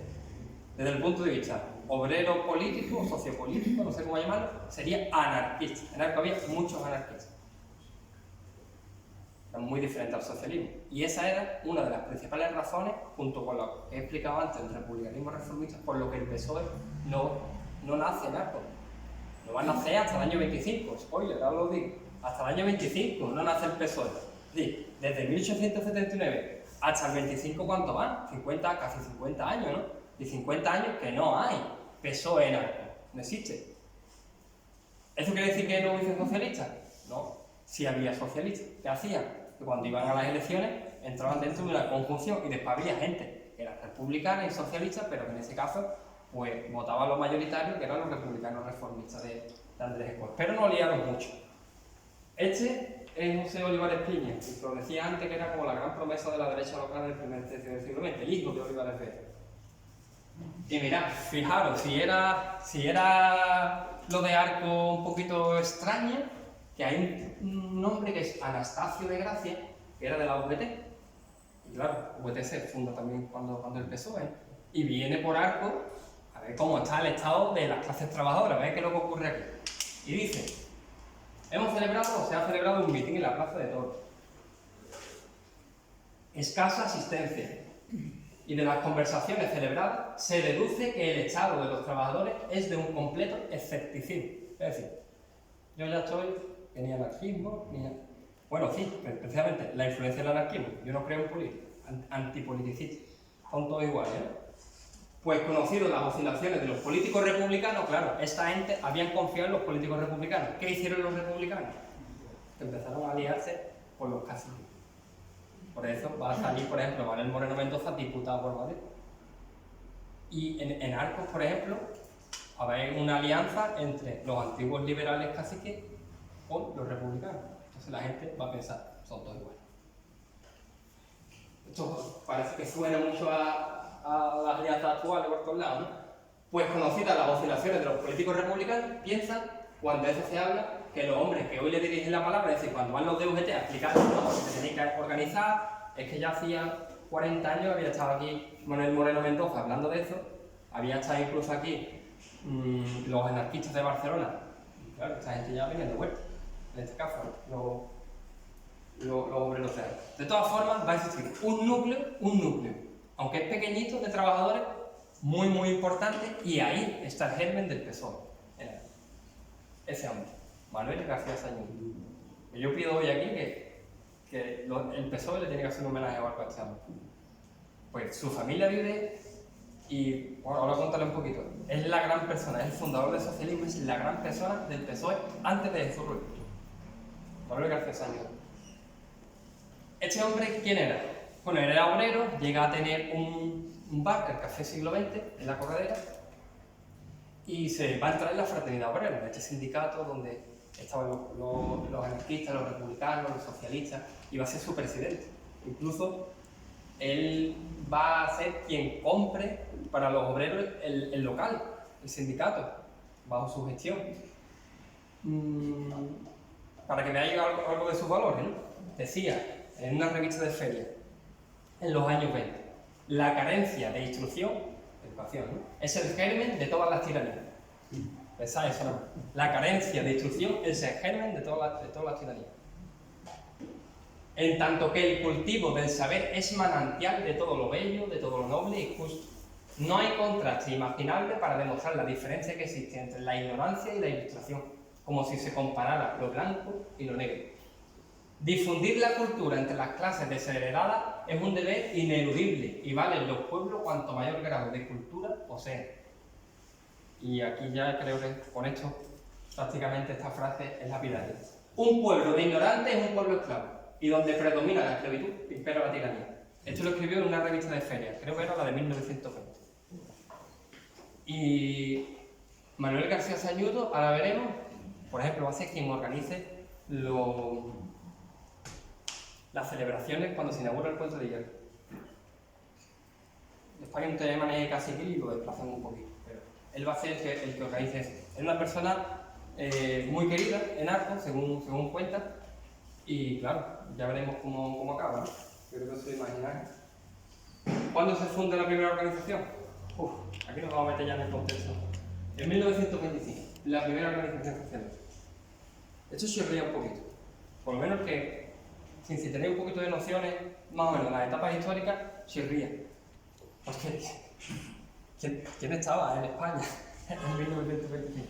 desde el punto de vista obrero político, sociopolítico, no sé cómo llamarlo, sería anarquista. En Arcos había muchos anarquistas. Era muy diferente al socialismo. Y esa era una de las principales razones, junto con lo que he explicado antes del republicanismo reformista, por lo que el PSOE no nace en Arcos. No va a nacer hasta el año 25, spoiler, ahora lo digo. Hasta el año 25 no nace el PSOE. Es decir, desde 1879 hasta el 25, ¿cuánto van? 50, casi 50 años, ¿no? Y 50 años que no hay PSOE en Arcos. No existe. ¿Eso quiere decir que no hubiesen socialistas? No. Sí había socialistas. ¿Qué hacían? Que cuando iban a las elecciones entraban dentro de una conjunción y después había gente que era republicana y socialista, pero que en ese caso pues votaban los mayoritarios, que eran los republicanos reformistas de Andrés Escott. Pero no liaron mucho. Este es José Olivares Piña, y lo decía antes que era como la gran promesa de la derecha local del primer tercio del siglo XX, el hijo de Olivares Vélez. Y mirad, fijaros, si era lo de Arco un poquito extraño, que hay un hombre que es Anastasio de Gracia, que era de la UGT. Y claro, UGT se funda también cuando el PSOE, y viene por Arco a ver cómo está el estado de las clases trabajadoras, a ver qué es lo que ocurre aquí. Y dice, se ha celebrado un mitin en la Plaza de Toros. Escasa asistencia. Y de las conversaciones celebradas se deduce que el estado de los trabajadores es de un completo escepticismo. Es decir, yo ya estoy que ni anarquismo, ni... Bueno, sí, especialmente la influencia del anarquismo. Yo no creo en política, antipoliticista. Son todos iguales, ¿no? Pues conocido las oscilaciones de los políticos republicanos, claro, esta gente habían confiado en los políticos republicanos. ¿Qué hicieron los republicanos? Empezaron a aliarse con los caciques. Por eso va a salir, por ejemplo, Manuel Moreno Mendoza, diputado por Madrid. Y en Arcos, por ejemplo, había una alianza entre los antiguos liberales caciques con los republicanos. Entonces la gente va a pensar, son todos iguales. Esto parece que suena mucho a las alianzas actuales por todos lados, ¿no? Pues conocidas las oscilaciones de los políticos republicanos, piensan, cuando eso se habla, que los hombres que hoy le dirigen la palabra, es decir, cuando van los de UGT a explicar, no, se tenéis que organizar, es que ya hacía 40 años había estado aquí Manuel Moreno Mendoza hablando de eso, había estado incluso aquí los anarquistas de Barcelona, y claro, esta gente ya viene de vuelta, en este caso, los obreros de ahí. De todas formas, va a existir un núcleo, aunque es pequeñito, de trabajadores, muy importante, y ahí está el germen del PSOE. Ese hombre, Manuel García Sañudo. Yo pido hoy aquí que el PSOE le tiene que hacer un homenaje a este hombre. Pues su familia vive, y bueno, ahora contarle un poquito. Es la gran persona, es el fundador del socialismo, es la gran persona del PSOE antes de Jesús Ruiz. Manuel García Sañudo. ¿Este hombre quién era? Bueno, él era obrero, llega a tener un bar, el Café Siglo XX, en la Corredera, y se va a entrar en la Fraternidad Obrera, en este sindicato donde estaban los anarquistas, los republicanos, los socialistas, y va a ser su presidente. Incluso él va a ser quien compre para los obreros el local, el sindicato, bajo su gestión. Para que veáis algo de sus valores, ¿no? Decía en una revista de feria, en los años 20, la carencia de instrucción, educación, ¿no?, es el germen de todas las tiranías. Pensad eso, ¿no? La carencia de instrucción es el germen de todas las tiranías. En tanto que el cultivo del saber es manantial de todo lo bello, de todo lo noble y justo. No hay contraste imaginable para demostrar la diferencia que existe entre la ignorancia y la ilustración, como si se comparara lo blanco y lo negro. Difundir la cultura entre las clases desheredadas es un deber ineludible y vale en los pueblos cuanto mayor grado de cultura poseen. Y aquí ya creo que con esto prácticamente esta frase es lapidaria. Un pueblo de ignorantes es un pueblo esclavo, y donde predomina la esclavitud impera la tiranía. Esto lo escribió en una revista de feria, creo que era la de 1920. Y Manuel García Sañudo, ahora veremos, por ejemplo, va a ser quien organice las celebraciones cuando se inaugura el puente de hierro. Después hay un tema de caciquil y lo desplazamos un poquito, pero él va a ser el que organice eso. Es una persona muy querida en Arcos, según cuenta, y claro, ya veremos cómo acaba, ¿no? Yo creo que os lo imagináis. ¿Cuándo se funda la primera organización? Aquí nos vamos a meter ya en el contexto. En 1925, la primera organización social. Esto se ría un poquito. Por lo menos que, si tenéis un poquito de nociones, más o menos, las etapas históricas, se ría. Porque, ¿quién estaba en España en 1925?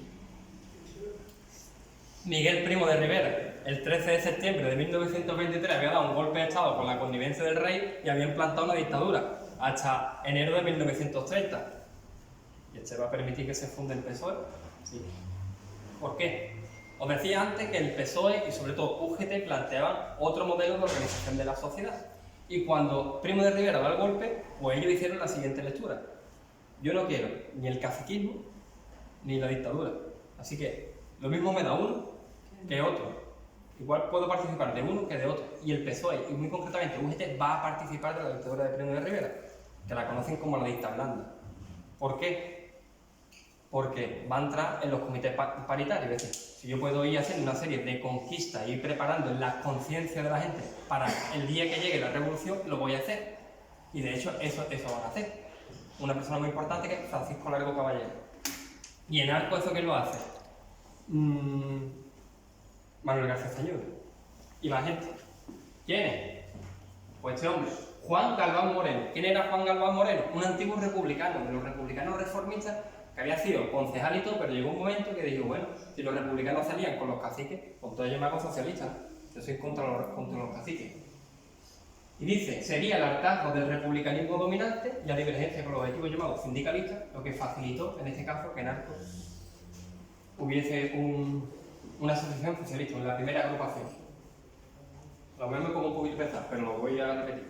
Miguel Primo de Rivera, el 13 de septiembre de 1923, había dado un golpe de Estado con la connivencia del rey y había implantado una dictadura hasta enero de 1930. ¿Y este va a permitir que se funde el PSOE? Sí. ¿Por qué? Os decía antes que el PSOE y sobre todo UGT planteaban otro modelo de organización de la sociedad. Y cuando Primo de Rivera da el golpe, pues ellos hicieron la siguiente lectura. Yo no quiero ni el caciquismo ni la dictadura. Así que lo mismo me da uno que otro. Igual puedo participar de uno que de otro. Y el PSOE, y muy concretamente UGT, va a participar de la dictadura de Primo de Rivera, que la conocen como la dicta blanda. ¿Por qué? Porque va a entrar en los comités paritarios. Es decir, si yo puedo ir haciendo una serie de conquistas e ir preparando la conciencia de la gente para el día que llegue la revolución, lo voy a hacer. Y de hecho, eso van a hacer. Una persona muy importante que es Francisco Largo Caballero. Y en Arco, ¿eso quién lo hace? Manuel García Sañudo. Y más gente. ¿Quién es? Pues este hombre, Juan Galván Moreno. ¿Quién era Juan Galván Moreno? Un antiguo republicano, de los republicanos reformistas, que había sido concejal y todo, pero llegó un momento que dijo, bueno, si los republicanos salían con los caciques, pues entonces yo me hago socialista, ¿no? Yo soy contra los caciques. Y dice, sería el hartazgo del republicanismo dominante y la divergencia con los objetivos llamados sindicalistas, lo que facilitó, en este caso, que en Arco hubiese una asociación socialista, la primera agrupación. Lo mismo como un poquito pesado, pero lo voy a repetir.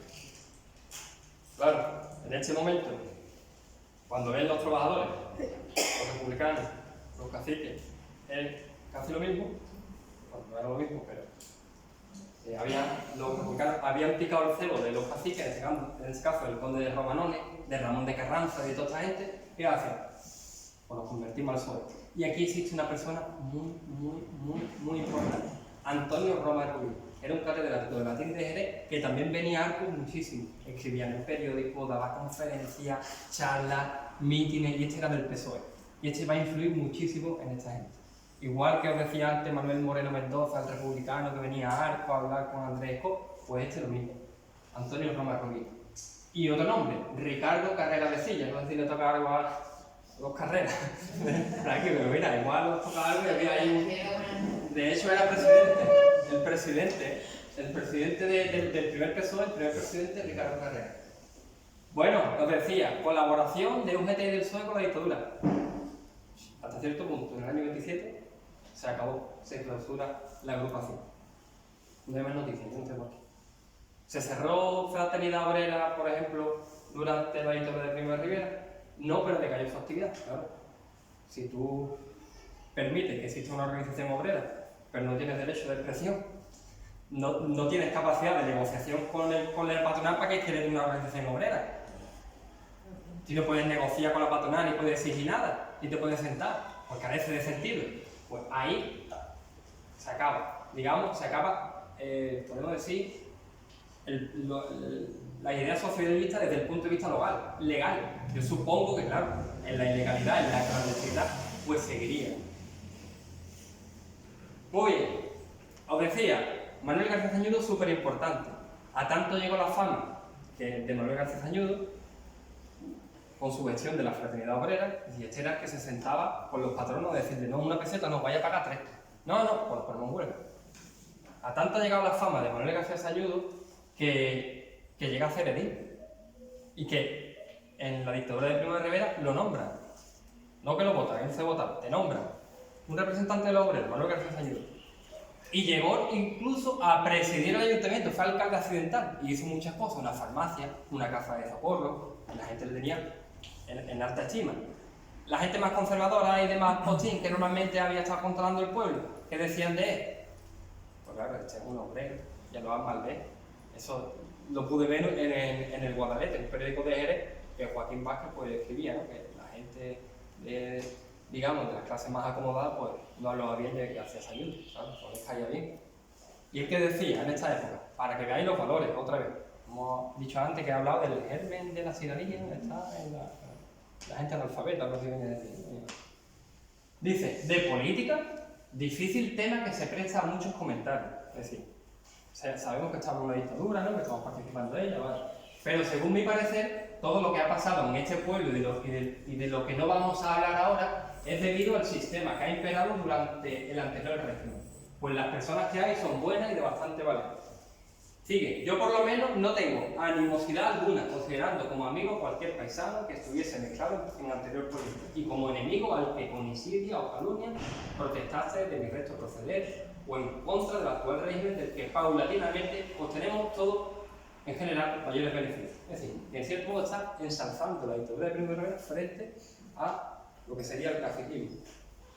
Claro, en este momento, cuando ven los trabajadores, los republicanos, los caciques, es casi lo mismo, bueno, no era lo mismo, pero los republicanos habían picado el celo de los caciques, en este caso el conde de Romanones, de Ramón de Carranza y de toda esta gente, ¿qué hacen? Pues nos convertimos al PSOE. Y aquí existe una persona muy importante, Antonio Roma Rubio. Era un catedrático de latín de Jerez que también venía a Arcos muchísimo. Escribía en el periódico, daba conferencias, charlas, mítines, y este era del PSOE. Y este va a influir muchísimo en esta gente. Igual que os decía antes Manuel Moreno Mendoza, el republicano que venía a Arcos a hablar con Andrés Esco, pues este es lo mismo. Antonio Roma Rubio. Y otro nombre, Ricardo Carrera de Silla. No sé si le toca algo a los Carreras. Aquí, pero mira, igual os toca algo y había ahí un... De hecho era el presidente del primer PSOE, el primer presidente Ricardo Carrera. Bueno, os decía, colaboración de UGT y del PSOE con la dictadura. Hasta cierto punto, en el año 27, se acabó, se clausura la agrupación. No hay más noticias, no sé por qué. ¿Se cerró Fraternidad Obrera, por ejemplo, durante la dictadura de Primo de Rivera? No, pero decayó su actividad, claro. Si tú permites que exista una organización obrera, pero no tienes derecho de expresión, no tienes capacidad de negociación con el patronal, ¿para qué quieres una organización obrera? Si no puedes negociar con la patronal, ni puedes exigir nada, ni te puedes sentar, pues carece de sentido. Pues ahí se acaba, digamos, podemos decir, la idea socialista desde el punto de vista legal. Yo supongo que, claro, en la ilegalidad, en la clandestinidad, pues seguiría. Muy bien, os decía, Manuel García Zañudo súper importante. A tanto llegó la fama de Manuel García Zañudo, con su gestión de la Fraternidad Obrera, y este era el que se sentaba con los patronos a decirle, no, una peseta nos vaya a pagar 3. No, pues ponemos huelga. A tanto ha llegado la fama de Manuel García Zañudo que llega a ser edil. Y que en la dictadura de Primo de Rivera lo nombran. No que lo votan, él se vota, te nombran. Un representante de los obreros, Manuel García Zañudo. Y llegó incluso a presidir el ayuntamiento, fue alcalde accidental y hizo muchas cosas, una farmacia, una casa de socorro, la gente le tenía en alta estima. La gente más conservadora y de más postín, que normalmente había estado controlando el pueblo, ¿qué decían de él? Pues claro, este es un obrero, ya lo van mal ver. Eso lo pude ver en el Guadalete, en el periódico de Jerez, que Joaquín Vázquez pues, escribía, ¿no? Que la gente, digamos, de las clases más acomodadas, pues no lo había que hacía Zañudo, ¿sabes? Pues les caía bien. Y el que decía en esta época, para que veáis los valores, otra vez, como he dicho antes, que he hablado del germen de la ciudadanía, está en la gente analfabeta, lo que viene a decir. Dice, de política, difícil tema que se presta a muchos comentarios. Es decir, sabemos que estamos en una dictadura, ¿no? Que estamos participando de ella, ¿vale? Pero según mi parecer, todo lo que ha pasado en este pueblo y de lo que no vamos a hablar ahora es debido al sistema que ha imperado durante el anterior régimen. Pues las personas que hay son buenas y de bastante valor. Sigue, yo por lo menos no tengo animosidad alguna, considerando como amigo cualquier paisano que estuviese mezclado en anterior política y como enemigo al que con insidia o calumnia protestase de mi recto proceder o en contra del actual régimen del que paulatinamente obtenemos todos en general mayores beneficios. Es decir, que en cierto modo está ensalzando la dictadura de Primo de Rivera frente a lo que sería el caciquismo.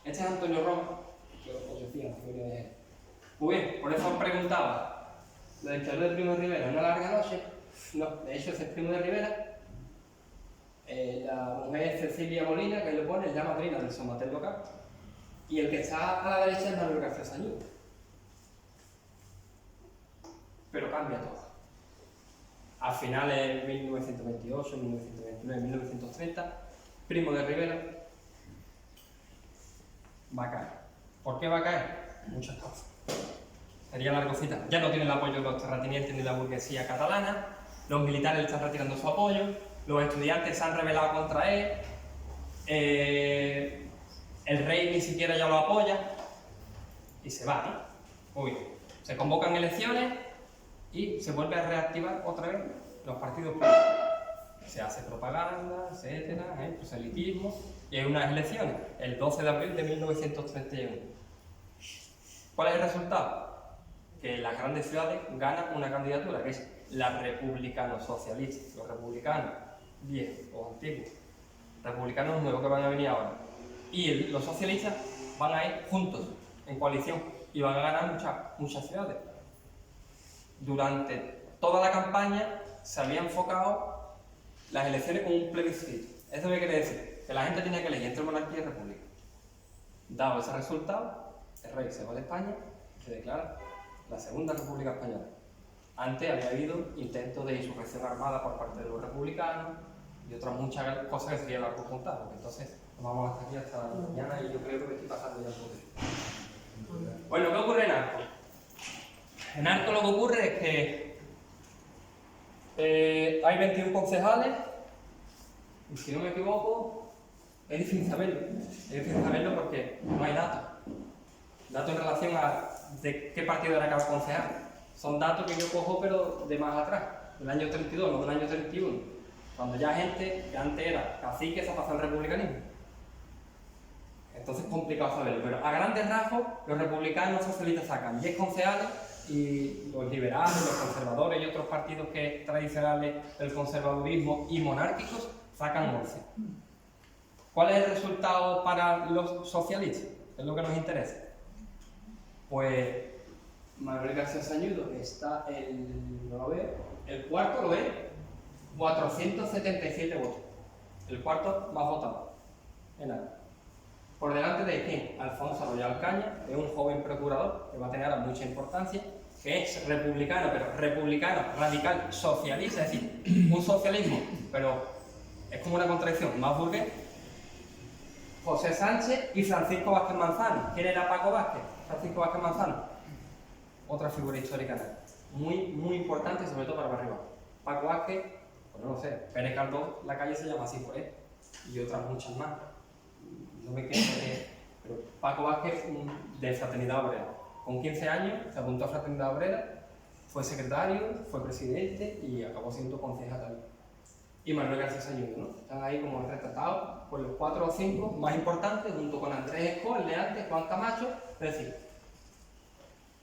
Este es Antonio Roma, que os decía, muy bien, por eso os preguntaba. La dictadura de Primo de Rivera, una larga noche. No, de hecho ese es Primo de Rivera. La mujer es Cecilia Molina, que le pone, es la madrina del somatel local. Y el que está a la derecha es Manuel García Zañudo. Pero cambia todo. A finales de 1928, 1929, 1930, Primo de Rivera va a caer. ¿Por qué va a caer? Muchas cosas. Sería largo cita. Ya no tiene el apoyo de los terratenientes ni de la burguesía catalana, los militares le están retirando su apoyo, los estudiantes se han rebelado contra él, el rey ni siquiera ya lo apoya y se va, ¿no? Muy bien. Se convocan elecciones y se vuelve a reactivar otra vez los partidos políticos. Se hace propaganda, etcétera, proselitismo, y hay unas elecciones, el 12 de abril de 1931. ¿Cuál es el resultado? Que las grandes ciudades ganan una candidatura, que es la republicano-socialista. Los republicanos viejos o antiguos, republicanos nuevos que van a venir ahora, y los socialistas van a ir juntos, en coalición, y van a ganar muchas ciudades. Durante toda la campaña se había enfocado las elecciones como un plebiscito. ¿Eso qué quiere decir? Que la gente tenía que elegir entre monarquía y república. Dado ese resultado, el rey se va de España y se declara la Segunda República Española. Antes había habido intentos de insurrección armada por parte de los republicanos y otras muchas cosas que sería largo contar, porque entonces nos vamos hasta aquí hasta mañana y yo creo que me estoy pasando ya un poco. Bueno, ¿qué ocurre en Arco? En Arco lo que ocurre es que hay 21 concejales y si no me equivoco es difícil saberlo. Es difícil saberlo porque no hay datos. Datos en relación a de qué partido era cada concejal. Son datos que yo cojo pero de más atrás, del año 32, no del año 31. Cuando ya gente que antes era cacique se ha pasado al republicanismo. Entonces es complicado saberlo, pero a grandes rasgos los republicanos socialistas sacan 10 concejales y los liberales, los conservadores y otros partidos tradicionales del conservadurismo y monárquicos sacan 11. ¿Cuál es el resultado para los socialistas? Es lo que nos interesa. Pues Manuel García Sañudo está no lo veo, el cuarto lo ve, 477 votos. El cuarto más votado en algo. Por delante de quién? Alfonso Arroyo Caña, que es un joven procurador que va a tener ahora mucha importancia, que es republicano, pero republicano radical socialista, es decir, un socialismo, pero es como una contradicción, más burgués. José Sánchez y Francisco Vázquez Manzano. ¿Quién era Paco Vázquez? Francisco Vázquez Manzano. Otra figura histórica, muy importante, sobre todo para arriba. Paco Vázquez, pues no lo sé, Pérez Caldós, la calle se llama así por él, y otras muchas más. No me quedo pero Paco Vázquez, de Fraternidad Obrera. Con 15 años se apuntó a Fraternidad Obrera, fue secretario, fue presidente y acabó siendo concejal también. Y Manuel García Sañudo, ¿no? Están ahí como retratados por los 4 o 5 más importantes, junto con Andrés Escol, Leante, Juan Camacho. Es decir,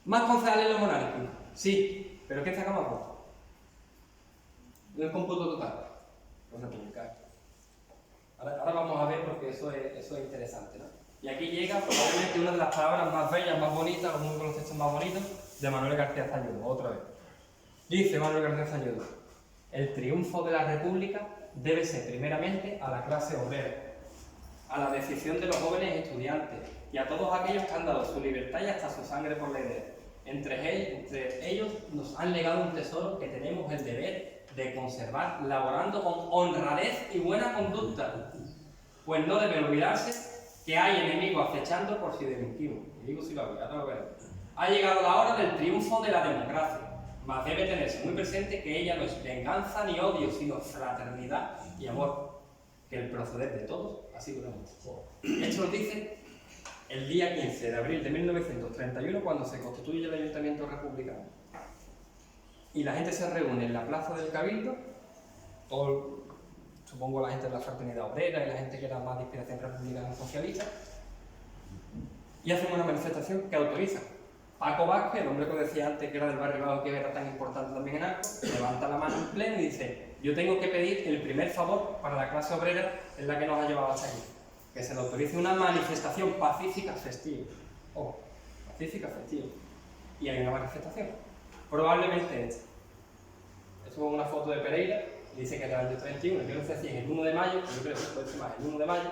¿más concejales los monárquicos? Sí, pero ¿quién saca más votos? En el cómputo total, los republicanos. Ahora vamos a ver porque eso es interesante, ¿no? Y aquí llega probablemente una de las palabras más bellas, más bonitas, uno de los textos más bonitos de Manuel García Sañudo, otra vez. Dice Manuel García Sañudo: el triunfo de la República debe ser primeramente a la clase obrera, a la decisión de los jóvenes estudiantes y a todos aquellos que han dado su libertad y hasta su sangre por la idea. Entre ellos nos han legado un tesoro que tenemos el deber de conservar, laborando con honradez y buena conducta, pues no debe olvidarse que hay enemigos acechando por si delinquimos. Y digo si lo hago, ahora lo veremos. Ha llegado la hora del triunfo de la democracia, mas debe tenerse muy presente que ella no es venganza ni odio, sino fraternidad y amor, que el proceder de todos así lo demuestra. Esto lo dice el día 15 de abril de 1931, cuando se constituye el Ayuntamiento Republicano. Y la gente se reúne en la plaza del Cabildo, supongo la gente de la Fraternidad Obrera y la gente que era más de inspiración republicana socialista, y hacen una manifestación que autoriza. Paco Vázquez, el hombre que decía antes que era del barrio bajo, que era tan importante también en Arco, levanta la mano en pleno y dice: yo tengo que pedir el primer favor para la clase obrera, en la que nos ha llevado hasta aquí, que se le autorice una manifestación pacífica festiva. Pacífica festiva. Y hay una manifestación, probablemente esta. Esto es una foto de Pereira, y dice que es del año 31, yo no sé si es el 1 de mayo, yo creo que puede ser más el 1 de mayo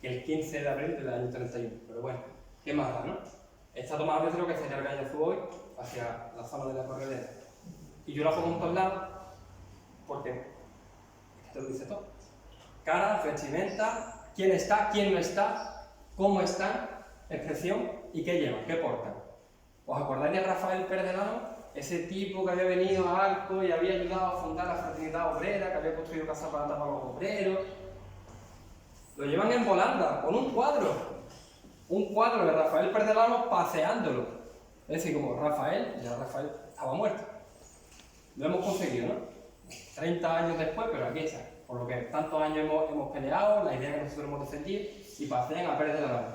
que el 15 de abril del año 31, pero bueno, ¿qué más da, no? Está tomada desde lo que sería el Calle Azul hoy, hacia la zona de la corredera. Y yo la pongo en todos lados, porque esto lo dice todo. Cara, vestimenta, quién está, quién no está, cómo están, expresión y qué llevan, qué portan. ¿Os acordáis de Rafael Pérez de Lano? Ese tipo que había venido a Arco y había ayudado a fundar la Fraternidad Obrera, que había construido casas para tapar a los obreros. Lo llevan en volanda, con un cuadro. Un cuadro de Rafael Pérez de Lano paseándolo. Es decir, como Rafael estaba muerto. Lo hemos conseguido, ¿no? 30 años después, pero aquí está. Por lo que tantos años hemos peleado, la idea que nosotros hemos defendido, y pasean a Pérez de Lano.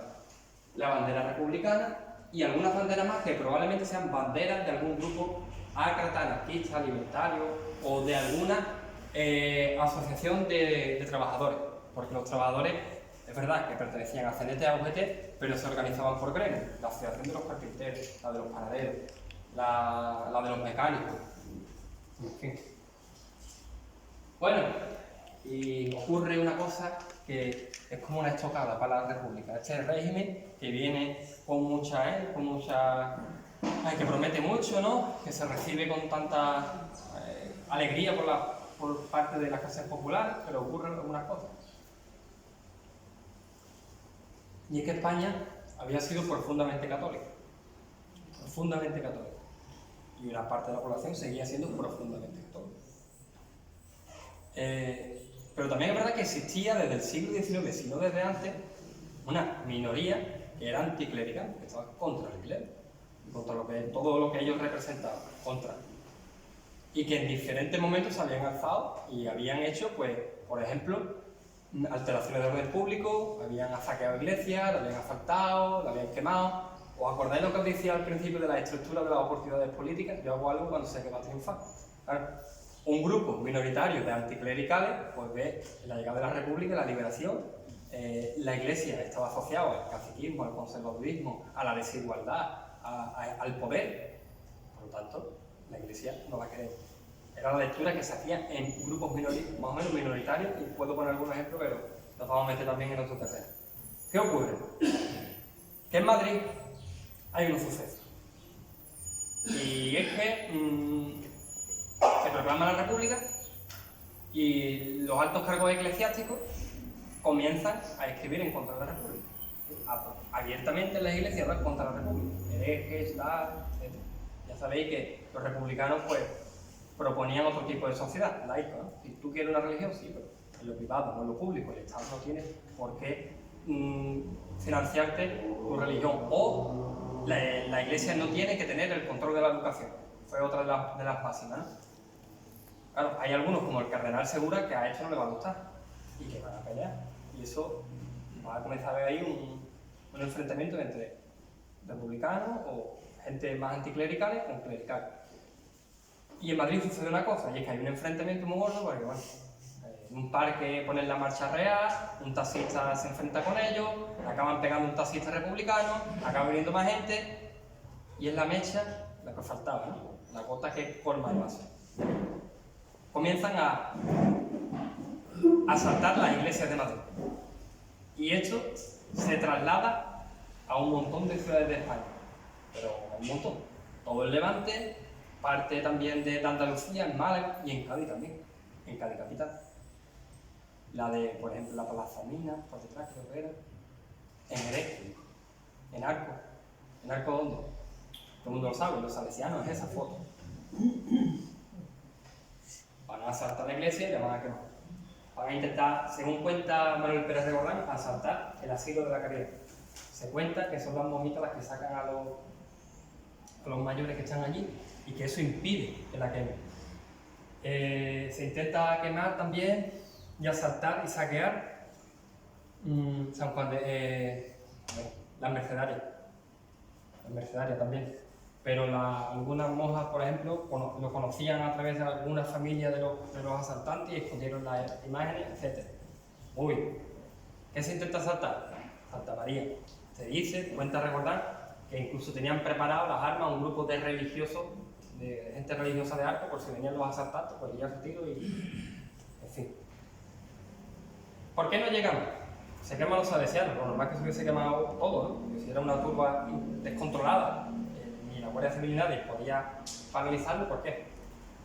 La bandera republicana y algunas banderas más que probablemente sean banderas de algún grupo ácrata, anarquista, libertario o de alguna asociación de trabajadores. Porque los trabajadores, es verdad que pertenecían a CNT, a UGT, pero se organizaban por gremios. La asociación de los carpinteros, la de los panaderos, la de los mecánicos, en fin. Bueno, y ocurre una cosa que es como una estocada para la República. Este régimen que viene con mucha, que promete mucho, ¿no? Que se recibe con tanta alegría por parte de las clases populares, pero ocurren algunas cosas. Y es que España había sido profundamente católica. Profundamente católica. Y una parte de la población seguía siendo profundamente católica. Pero también es verdad que existía desde el siglo XIX, si no desde antes, una minoría que era anticlerical, que estaba contra la Iglesia, contra todo lo que ellos representaban, contra. Y que en diferentes momentos se habían alzado y habían hecho, pues, por ejemplo, alteraciones de orden público, habían saqueado iglesias, la habían asaltado, la habían quemado, ¿Os acordáis lo que os decía al principio de la estructura de las oportunidades políticas? Yo hago algo cuando sé que va a triunfar. Claro, un grupo minoritario de anticlericales pues ve la llegada de la República, la liberación. La Iglesia estaba asociada al caciquismo, al conservadurismo, a la desigualdad, al poder. Por lo tanto, la Iglesia no va a querer. Era la lectura que se hacía en grupos más o menos minoritarios, y puedo poner algunos ejemplos, pero nos vamos a meter también en otro terreno. ¿Qué ocurre? Que en Madrid hay unos sucesos. Y es que se proclama la República y los altos cargos eclesiásticos comienzan a escribir en contra de la República. Abiertamente en las iglesias van contra la República. Herejes, tal, etc. Ya sabéis que los republicanos pues proponían otro tipo de sociedad, laica, ¿no? Si tú quieres una religión, sí, pero en lo privado, no en lo público. El Estado no tiene por qué financiarte tu religión. O la iglesia no tiene que tener el control de la educación. Fue otra de las máximas, ¿no? Claro, hay algunos como el cardenal Segura que a esto no le va a gustar y que van a pelear. Y eso va a comenzar a haber ahí un enfrentamiento entre republicanos o gente más anticlericales con clericales. Y en Madrid sucede una cosa, y es que hay un enfrentamiento muy gordo porque, bueno, en un parque ponen la marcha real, un taxista se enfrenta con ellos, acaban pegando un taxista republicano, acaba viniendo más gente, y es la mecha la que faltaba, ¿no? La gota que colma el vaso. Comienzan a asaltar las iglesias de Madrid. Y esto se traslada a un montón de ciudades de España, pero un montón. Todo el Levante, parte también de Andalucía, en Málaga y en Cádiz también, en Cádiz capital. La de, por ejemplo, la Plaza Mina, por detrás creo que era, en Jerez, en Arco. ¿En Arco dónde? Todo el mundo lo sabe, los salesianos, es esa foto. Van a asaltar la iglesia y la van a quemar. Van a intentar, según cuenta Manuel Pérez de Gordán, asaltar el asilo de la caridad. Se cuenta que son las momitas las que sacan a los mayores que están allí y que eso impide que la quemen. Se intenta quemar también y asaltar y saquear San Juan de las Mercedarias. Las Mercedarias también. Pero algunas monjas, por ejemplo, lo conocían a través de alguna familia de los asaltantes y escondieron las imágenes, etc. Muy bien. ¿Qué se intenta asaltar? Santa María. Se dice, cuenta recordar, que incluso tenían preparadas las armas un grupo de religiosos, de gente religiosa de Arco, por si venían los asaltantes, pues ya su tiro y... en fin. ¿Por qué no llegamos? Se queman los salesianos, lo normal es que se hubiese quemado todo, ¿no? Porque si era una turba descontrolada, ni la Guardia Civil ni nadie podía paralizarlo. ¿Por qué?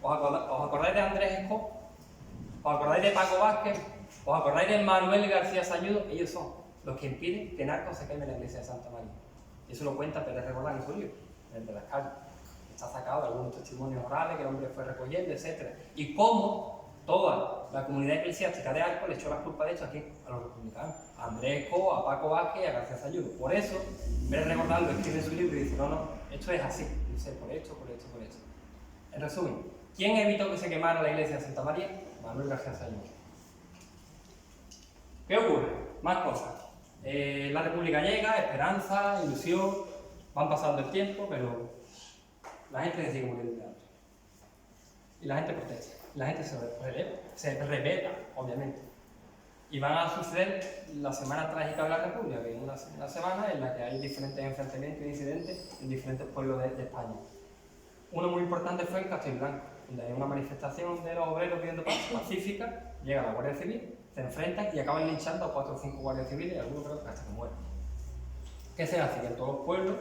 ¿Os acordáis de Andrés Escó? ¿Os acordáis de Paco Vázquez? ¿Os acordáis de Manuel García Sayudo? Ellos son los que impiden que narcos se queme en la iglesia de Santa María. Y eso lo cuenta Pérez Regordán en su libro, el de las calles. Está sacado de algunos testimonios orales que el hombre fue recogiendo, etc. Y cómo toda la comunidad eclesiástica de Arco le echó la culpa de esto aquí a los republicanos, a Andrés Escó, a Paco Vázquez y a García Sayudo. Por eso, Pérez Regordán lo escribe en su libro y dice, no, esto es así, dice, por esto. En resumen, ¿quién evitó que se quemara la iglesia de Santa María? Manuel García Sayudo. ¿Qué ocurre? Más cosas. La República llega, esperanza, ilusión, van pasando el tiempo, pero la gente se sigue muriendo de hambre. Y la gente protesta, y la gente se revela, obviamente. Y van a suceder la semana trágica de la República, que es una semana en la que hay diferentes enfrentamientos e incidentes en diferentes pueblos de España. Uno muy importante fue en Castilblanco, donde hay una manifestación de los obreros pidiendo paz pacífica, llega la Guardia Civil, se enfrentan y acaban linchando a 4 o 5 guardias civiles y algunos creo que hasta que mueren. ¿Qué se hace? Que en todos los pueblos,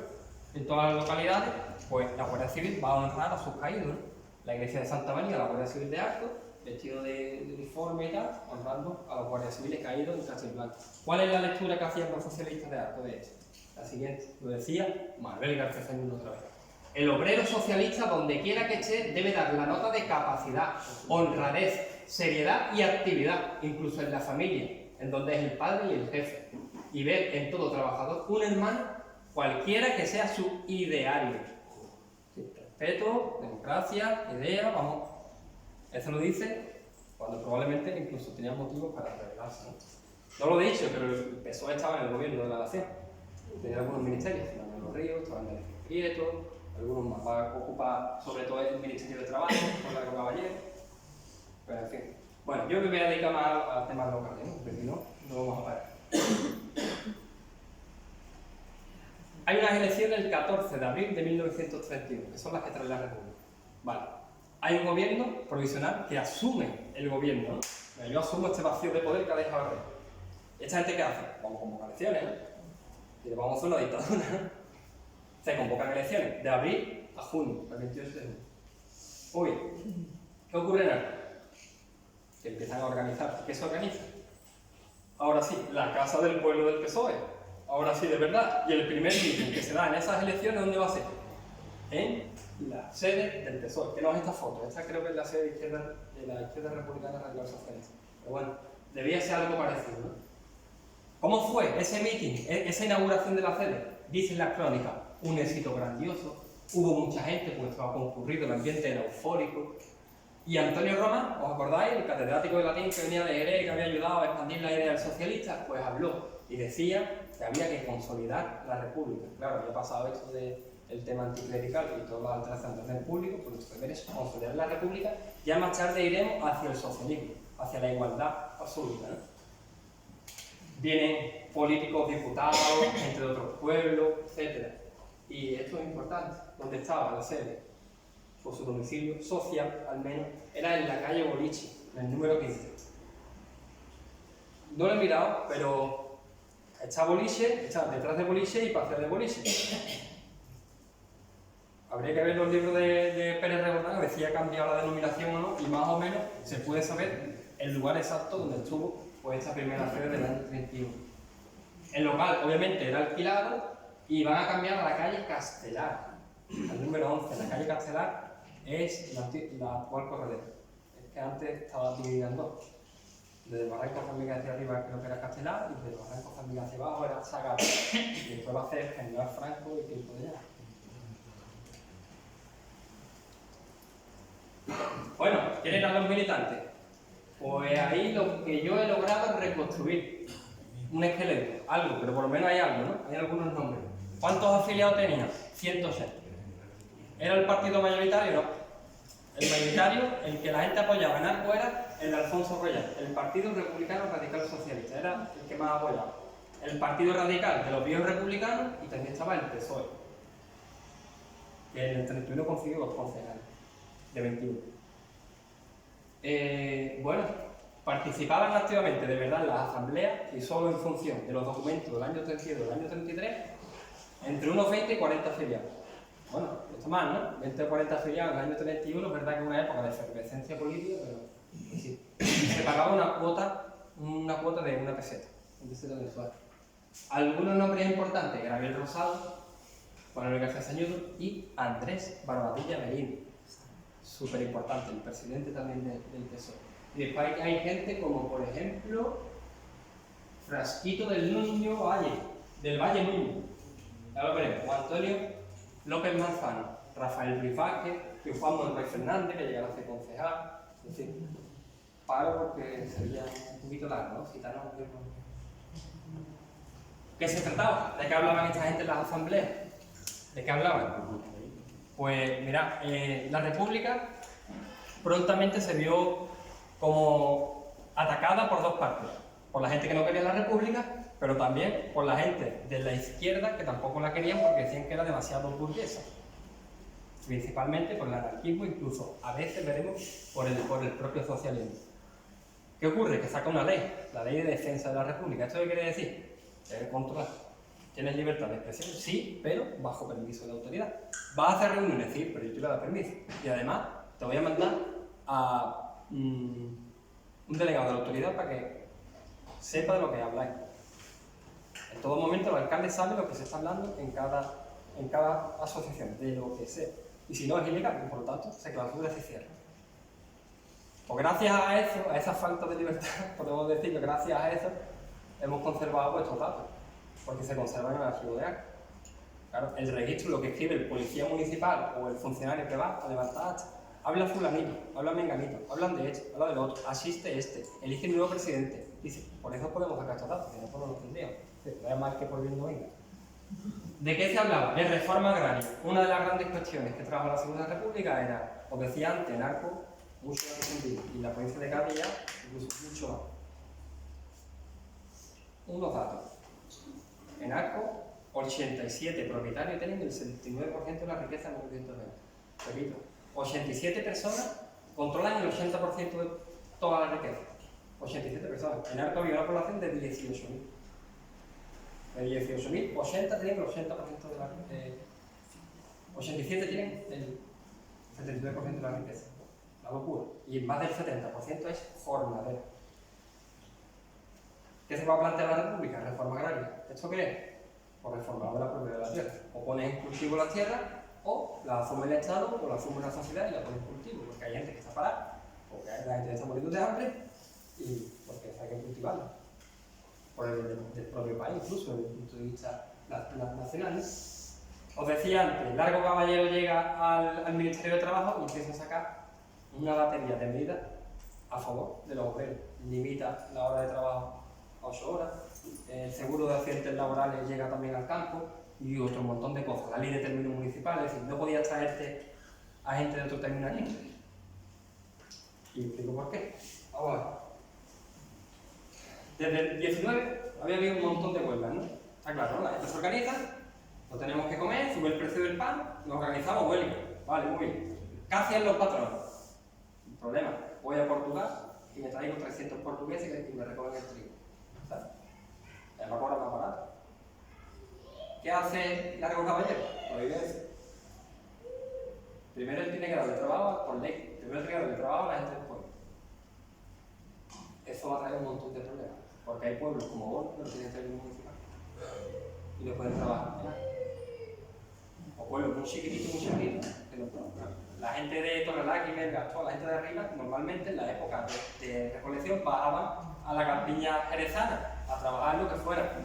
en todas las localidades, pues la Guardia Civil va a honrar a sus caídos, ¿no? La iglesia de Santa María, la Guardia Civil de Arco, vestido de uniforme y tal, honrando a los guardias civiles caídos en Castilblanco. ¿Cuál es la lectura que hacían los socialistas de Arco de esto? La siguiente, lo decía Manuel García Sayudo otra vez. El obrero socialista, donde quiera que esté, debe dar la nota de capacidad, honradez, seriedad y actividad, incluso en la familia, en donde es el padre y el jefe, y ver en todo trabajador un hermano, cualquiera que sea su ideario. Sí, respeto, democracia, idea, vamos. Eso lo dice cuando probablemente incluso tenía motivos para rebelarse, ¿no? No lo he dicho, pero el PSOE estaba en el gobierno de la nación. tenía algunos ministerios, Fernando de los Ríos, estaban de Prieto, algunos más, va a ocupar sobre todo el Ministerio de Trabajo, con la Caballero, pero en fin. Bueno, yo me voy a dedicar más a temas locales, ¿no? Porque si no, no vamos a parar. Hay unas elecciones el 14 de abril de 1931, que son las que trae la República. Vale. Hay un gobierno provisional que asume el gobierno, ¿no? Yo asumo este vacío de poder que ha dejado el rey. ¿Esta gente qué hace? Vamos a convocar elecciones, ¿no? Y le vamos a hacer una dictadura, ¿no? Se convocan elecciones de abril a junio, el 28 de junio. Uy, ¿qué ocurre en el? Que empiezan a organizar. ¿Qué se organiza? Ahora sí, la Casa del Pueblo del PSOE. Ahora sí, de verdad. Y el primer meeting que se da en esas elecciones, ¿dónde va a ser? En la sede del PSOE. Que no es esta foto. Esta creo que es la sede de la Izquierda Republicana Radical Socialista. Pero bueno, debía ser algo parecido, ¿no? ¿Cómo fue ese meeting, esa inauguración de la sede? Dicen las crónicas, un éxito grandioso. Hubo mucha gente, pues estaba concurrido, el ambiente era eufórico. Y Antonio Roma, ¿os acordáis? El catedrático de latín que venía de Jerez, que había ayudado a expandir la idea del socialista, pues habló y decía que había que consolidar la república. Claro, había pasado esto del tema anticlerical y todas las alteraciones del público, pues nuestro deber es consolidar la república. Ya más tarde iremos hacia el socialismo, hacia la igualdad absoluta, ¿no? Vienen políticos, diputados, gente de otros pueblos, etc. Y esto es importante. ¿Dónde estaba la sede? Por su domicilio social, al menos, era en la calle Boliche, en el número 15. No lo he mirado, pero está Boliche, está detrás de Boliche y paseo de Boliche. Habría que ver los libros de Pérez Regoldán, a ver si ha cambiado la denominación o no, y más o menos se puede saber el lugar exacto donde estuvo pues, esta primera sede del año 31. El local, obviamente, era alquilado y van a cambiar a la calle Castelar, al número 11. La calle Castelar es la actual Corredera. Es que antes estaba dividida en dos. Desde el Barranco Familia hacia arriba creo que era Castelar y desde el Barranco Familia hacia abajo era Sagar. Y después va a ser General Franco y tiempo de ya. Bueno, ¿quiénes eran los militantes? Pues ahí lo que yo he logrado es reconstruir un esqueleto, algo, pero por lo menos hay algo, ¿no? Hay algunos nombres. ¿Cuántos afiliados tenía? 106. ¿Era el partido mayoritario? No. El mayoritario, el que la gente apoyaba en Arco, era el de Alfonso Royal, el Partido Republicano Radical Socialista, era el que más apoyaba. El Partido Radical de los viejos republicanos y también estaba el PSOE, que en el 31 consiguió 2 concejales de 21. Bueno, participaban activamente de verdad en las asambleas y solo en función de los documentos del año 32 y del año 33, entre unos 20 y 40 afiliados. Bueno, esto más, ¿no? 20 o 40 afiliados en el año 31, es verdad que es una época de efervescencia política, pero sí. Y se pagaba una cuota de una peseta, un peseta mensual. Algunos nombres importantes, Gabriel Rosado, Juan Manuel García Sañudo y Andrés Barbadilla Merino. Súper importante, el presidente también del PSOE. Y después hay gente como, por ejemplo, Frasquito del Valle Nuño. Ya lo veremos, Juan Antonio López Manzano, Rafael Rifáquez, Juan Manuel Fernández, que llegará a ser concejal, en fin. Paro porque sería un poquito largo, ¿no? Citar nombres. ¿Qué se trataba? ¿De qué hablaban esta gente en las asambleas? ¿De qué hablaban? Pues mirad, la República prontamente se vio como atacada por dos partes. Por la gente que no quería la República, pero también por la gente de la izquierda que tampoco la querían porque decían que era demasiado burguesa. Principalmente por el anarquismo, incluso a veces veremos por el propio socialismo. ¿Qué ocurre? Que saca una ley, la Ley de Defensa de la República. ¿Esto qué quiere decir? Debe controlar. ¿Tienes libertad de expresión? Sí, pero bajo permiso de la autoridad. ¿Vas a hacer reuniones? Sí, pero yo te voy a dar permiso. Y además te voy a mandar a un delegado de la autoridad para que sepa de lo que habláis. En todo momento el alcalde sabe lo que se está hablando en cada asociación, de lo que sea. Y si no es ilegal, y por lo tanto se clausura y se cierra. Pues gracias a eso, a esa falta de libertad, podemos decir que gracias a eso hemos conservado vuestros datos, porque se conservan en el archivo de acta. Claro, el registro, lo que escribe el policía municipal o el funcionario que va a levantar acta, habla fulanito, habla menganito, hablan de esto, habla del otro, asiste este, elige un nuevo presidente. Dice, por eso podemos sacar estos datos, que no por los tendríamos. No es mal que por bien no venga. ¿De qué se hablaba? De reforma agraria. Una de las grandes cuestiones que trajo la Segunda República era, os decía antes, en Arco, mucho más extendido, y la provincia de Cádiz ya, incluso mucho más. Unos datos. En Arco, 87 propietarios tienen el 79% de la riqueza en 1920. Repito, 87 personas controlan el 80% de toda la riqueza. 87 personas. En Arco había una población de 18.000. De 18.000, 80 tienen el 80% de la riqueza. 87 tienen el 79% de la riqueza. La locura. Y más del 70% es jornadero. ¿Qué se va a plantear la República? Reforma agraria. ¿Esto qué es? Pues reformar la propiedad de la tierra. O pones en cultivo la tierra, o la asume el Estado, o la asume la sociedad y la pones en cultivo. Porque hay gente que está parada, porque la gente está muriendo de hambre, y porque hay que cultivarla. Por el del propio país, incluso desde el punto de vista nacional. Os decía antes, Largo Caballero llega al Ministerio de Trabajo y empieza a sacar una batería de medidas a favor de los obreros. Limita la hora de trabajo a 8 horas, el seguro de accidentes laborales llega también al campo y otro montón de cosas. La ley de términos municipales, es decir, no podías traerte a gente de otro término aquí. Y explico por qué. Ahora, desde el 19 había habido un montón de huelgas, ¿no? Está claro, ¿no? La gente se organiza, no tenemos que comer, sube el precio del pan, nos organizamos, huelga. Vale, muy bien. ¿Qué hacían los patrones? El problema, voy a Portugal y me traigo 300 portugueses que me recogen el trigo. ¿Sabes? Ya me cobran más barato. ¿Qué hace Largo Caballero? Prohibir. Primero él tiene que darle trabajo por ley. Primero tiene que darle trabajo a la gente del pueblo. Eso va a traer un montón de problemas. Porque hay pueblos como Bol, que no tienen término municipal. Y no pueden trabajar. O pueblos muy chiquititos, que no pueden. La gente de Torrelá, Quimerga, toda la gente de arriba, normalmente en la época de recolección bajaban a la campiña jerezana a trabajar lo que fuera.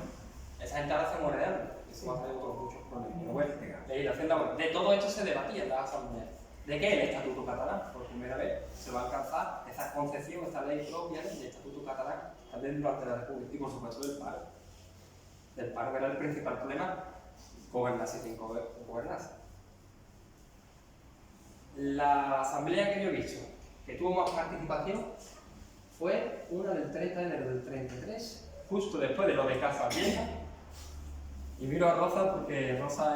Esa gente ahora se muere de hambre. Eso va a traer muchos problemas. Pero bueno, legislación laboral. De todo esto se debatía en la asamblea. ¿De qué? El Estatuto Catalán. Por primera vez se va a alcanzar esa concepción, esta ley propia del Estatuto Catalán también durante la República. Y por supuesto del paro. Del paro que era el principal problema, gobernarse sin gobernarse. La asamblea que yo he visto, que tuvo más participación, fue una del 30 de enero del 33, justo después de lo de Casa Vieja. Y miro a Rosa porque Rosa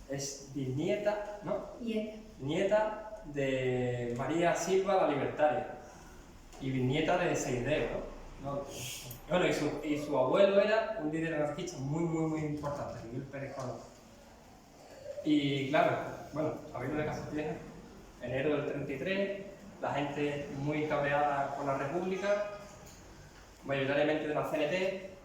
es bisnieta, ¿no? Nieta de María Silva la Libertaria y bisnieta de Seideo, ¿no? Bueno, y su abuelo era un líder anarquista muy importante, Miguel Pérez Córdoba. Y claro, bueno, habiendo de Casa Vieja, enero del 33, la gente muy cabreada con la República, mayoritariamente de la CNT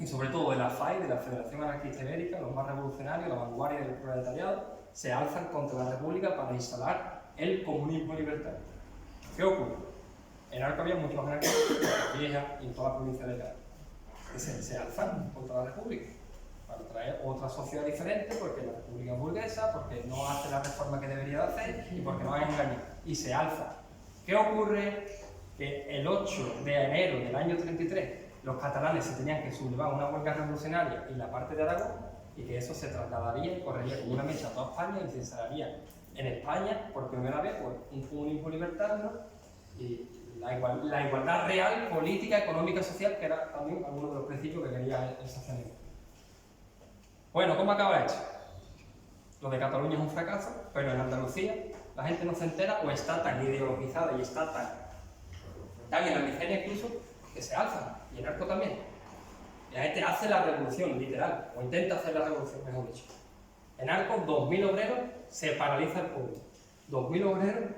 y sobre todo de la FAI, de la Federación Anarquista Ibérica, los más revolucionarios, la vanguardia del proletariado, se alzan contra la República para instalar el comunismo libertario. ¿Qué ocurre? En Arco había muchos anarquistas, en Casa Vieja y en toda la provincia de Cádiz, que se alzan contra la República para traer otra sociedad diferente, porque la República es burguesa, porque no hace la reforma que debería de hacer y porque no hay engaño. Y se alza. ¿Qué ocurre? Que el 8 de enero del año 33 los catalanes se tenían que sublevar a una huelga revolucionaria en la parte de Aragón y que eso se trasladaría y correría como una mecha a toda España y se instalaría en España por primera vez pues, un comunismo libertario y la igualdad real, política, económica, social, que era también alguno de los principios que quería el socialismo. Bueno, ¿cómo acaba esto? Lo de Cataluña es un fracaso, pero en Andalucía la gente no se entera o está tan ideologizada y está tan en la miseria incluso que se alzan, y en Arco también. Y la gente hace la revolución, literal, o intenta hacer la revolución, mejor dicho. En Arco, 2.000 obreros, se paraliza el pueblo. 2.000 obreros,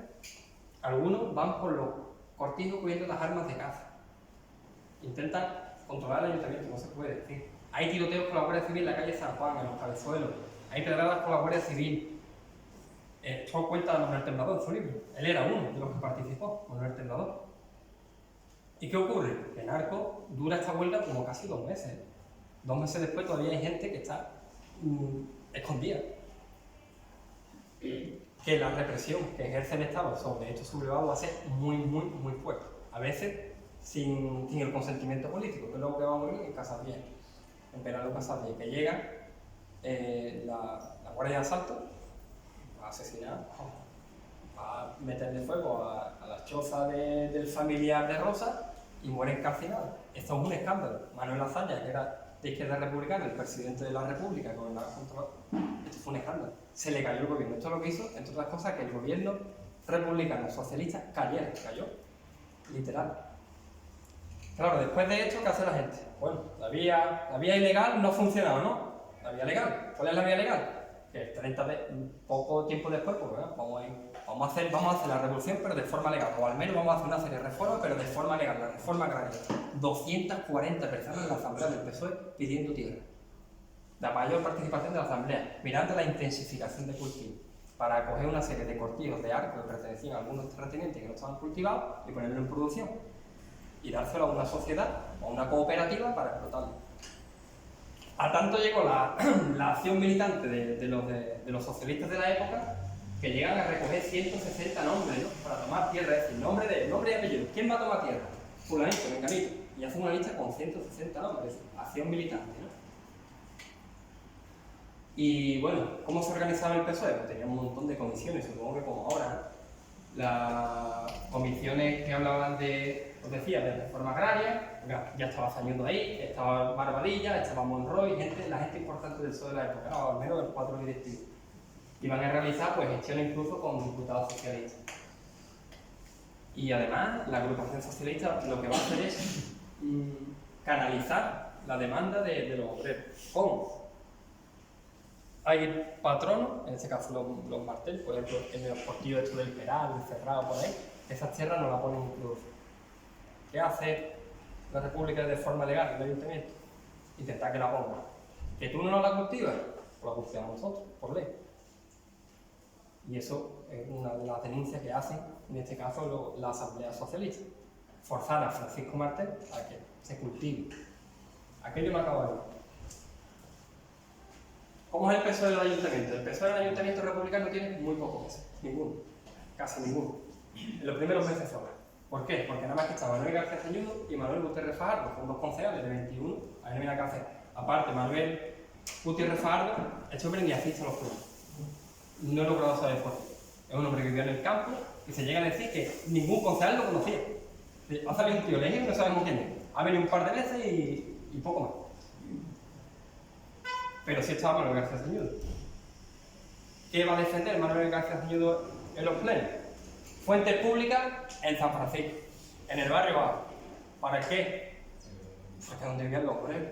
algunos van por los cortijos cogiendo las armas de caza. Intentan controlar el ayuntamiento, no se puede decir. Hay tiroteos con la Guardia Civil en la calle San Juan, en los cabezuelos. Hay pedradas con la Guardia Civil. Esto cuenta Manuel Temblador en su libro. Él era uno de los que participó, Manuel Temblador. ¿Y qué ocurre? Que en Arco dura esta huelga como casi 2 meses. 2 meses después todavía hay gente que está escondida. Que la represión que ejerce el Estado sobre estos sublevados va a ser muy fuerte. A veces sin el consentimiento político, que es lo que va a ocurrir en Casas Viejas. En Peraló Casas Viejas, que llegan la Guardia de Asalto va a asesinar, va a meterle fuego a la choza del familiar de Rosa y mueren calcinados. Esto es un escándalo. Manuel Azaña, que era de Izquierda Republicana, el presidente de la República, gobernaba contra... Esto fue un escándalo. Se le cayó el gobierno. Esto es lo que hizo, entre otras cosas, que el gobierno republicano socialista cayó. Literal. Claro, después de esto, ¿qué hace la gente? Bueno, la vía ilegal no ha funcionado, ¿no? La vía legal. ¿Cuál es la vía legal? Que poco tiempo después, pues, bueno, vamos a hacer la revolución, pero de forma legal. O al menos vamos a hacer una serie de reformas, pero de forma legal. La reforma agraria. 240 personas en la Asamblea del PSOE pidiendo tierra. La mayor participación de la Asamblea, mirando la intensificación de cultivo, para acoger una serie de cortijos de arco que pertenecían a algunos terratenientes que no estaban cultivados y ponerlo en producción. Y dárselo a una sociedad o a una cooperativa para explotarlo. A tanto llegó la acción militante de los socialistas de la época que llegan a recoger 160 nombres, ¿no? Para tomar tierra, es decir, nombre y apellido. ¿Quién va a tomar tierra? Fulanito, menganito. Y hace una lista con 160 nombres, acción militante, ¿no? Y bueno, ¿cómo se organizaba el PSOE? Pues tenía un montón de comisiones, supongo que como ahora. Las comisiones que hablaban de, os decía, de reforma agraria, ya estaba Sañudo ahí, estaba Barbadilla, estaba Monroy, la gente importante del PSOE de la época, al menos los 4 directivos. Iban a realizar pues gestiones incluso con diputados socialistas. Y además, la agrupación socialista lo que va a hacer es canalizar la demanda de los obreros. ¿Cómo? Hay patronos, en este caso los Martel, por ejemplo, en los portillos estos del Peral, el Cerrado, por ahí, esas tierras no las ponen en producción. ¿Qué hace la República de forma legal, el ayuntamiento? Intentar que la pongan. ¿Que tú no la cultivas? Pues la cultivamos nosotros, por ley. Y eso es una de las denuncias que hacen, en este caso, la Asamblea Socialista. Forzar a Francisco Martel a que se cultive. Aquello no acaba de ver. ¿Cómo es el PSOE del ayuntamiento? El PSOE del ayuntamiento republicano tiene muy pocos meses, ninguno, casi ninguno. En los primeros meses sobra. ¿Por qué? Porque nada más que estaba Manuel García Sañudo y Manuel Gutiérrez Fajardo, son 2 concejales de 21, ahí no viene a cárcel. Aparte, Manuel Gutiérrez Fajardo, este hombre ni asiste a los clubes. No he logrado saber por qué. Es un hombre que vivió en el campo y se llega a decir que ningún concejal lo conocía. Ha salido un tío elegido y no sabemos quién es. Ha venido un par de veces y poco más. Pero sí estaba Manuel García Sañudo. ¿Qué va a defender Manuel García Sañudo en los plenos? Fuentes públicas en San Francisco, en el barrio bajo. ¿Para qué? Porque es donde vivían los obreros.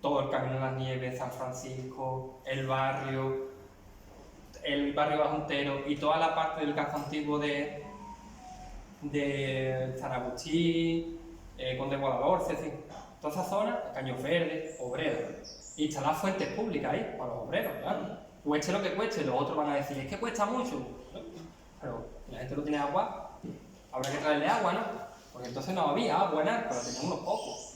Todo el Camino de las Nieves, San Francisco, el barrio bajo entero y toda la parte del casco antiguo de San Agustín, Conde Guadalhorce, es decir, toda esa zona, Caños Verdes, obreros. Instalar fuentes públicas ahí para los obreros, claro. Cueste lo que cueste, los otros van a decir, es que cuesta mucho. ¿No? Pero la gente no tiene agua, habrá que traerle agua, ¿no? Porque entonces no había agua, nada, pero teníamos unos pocos.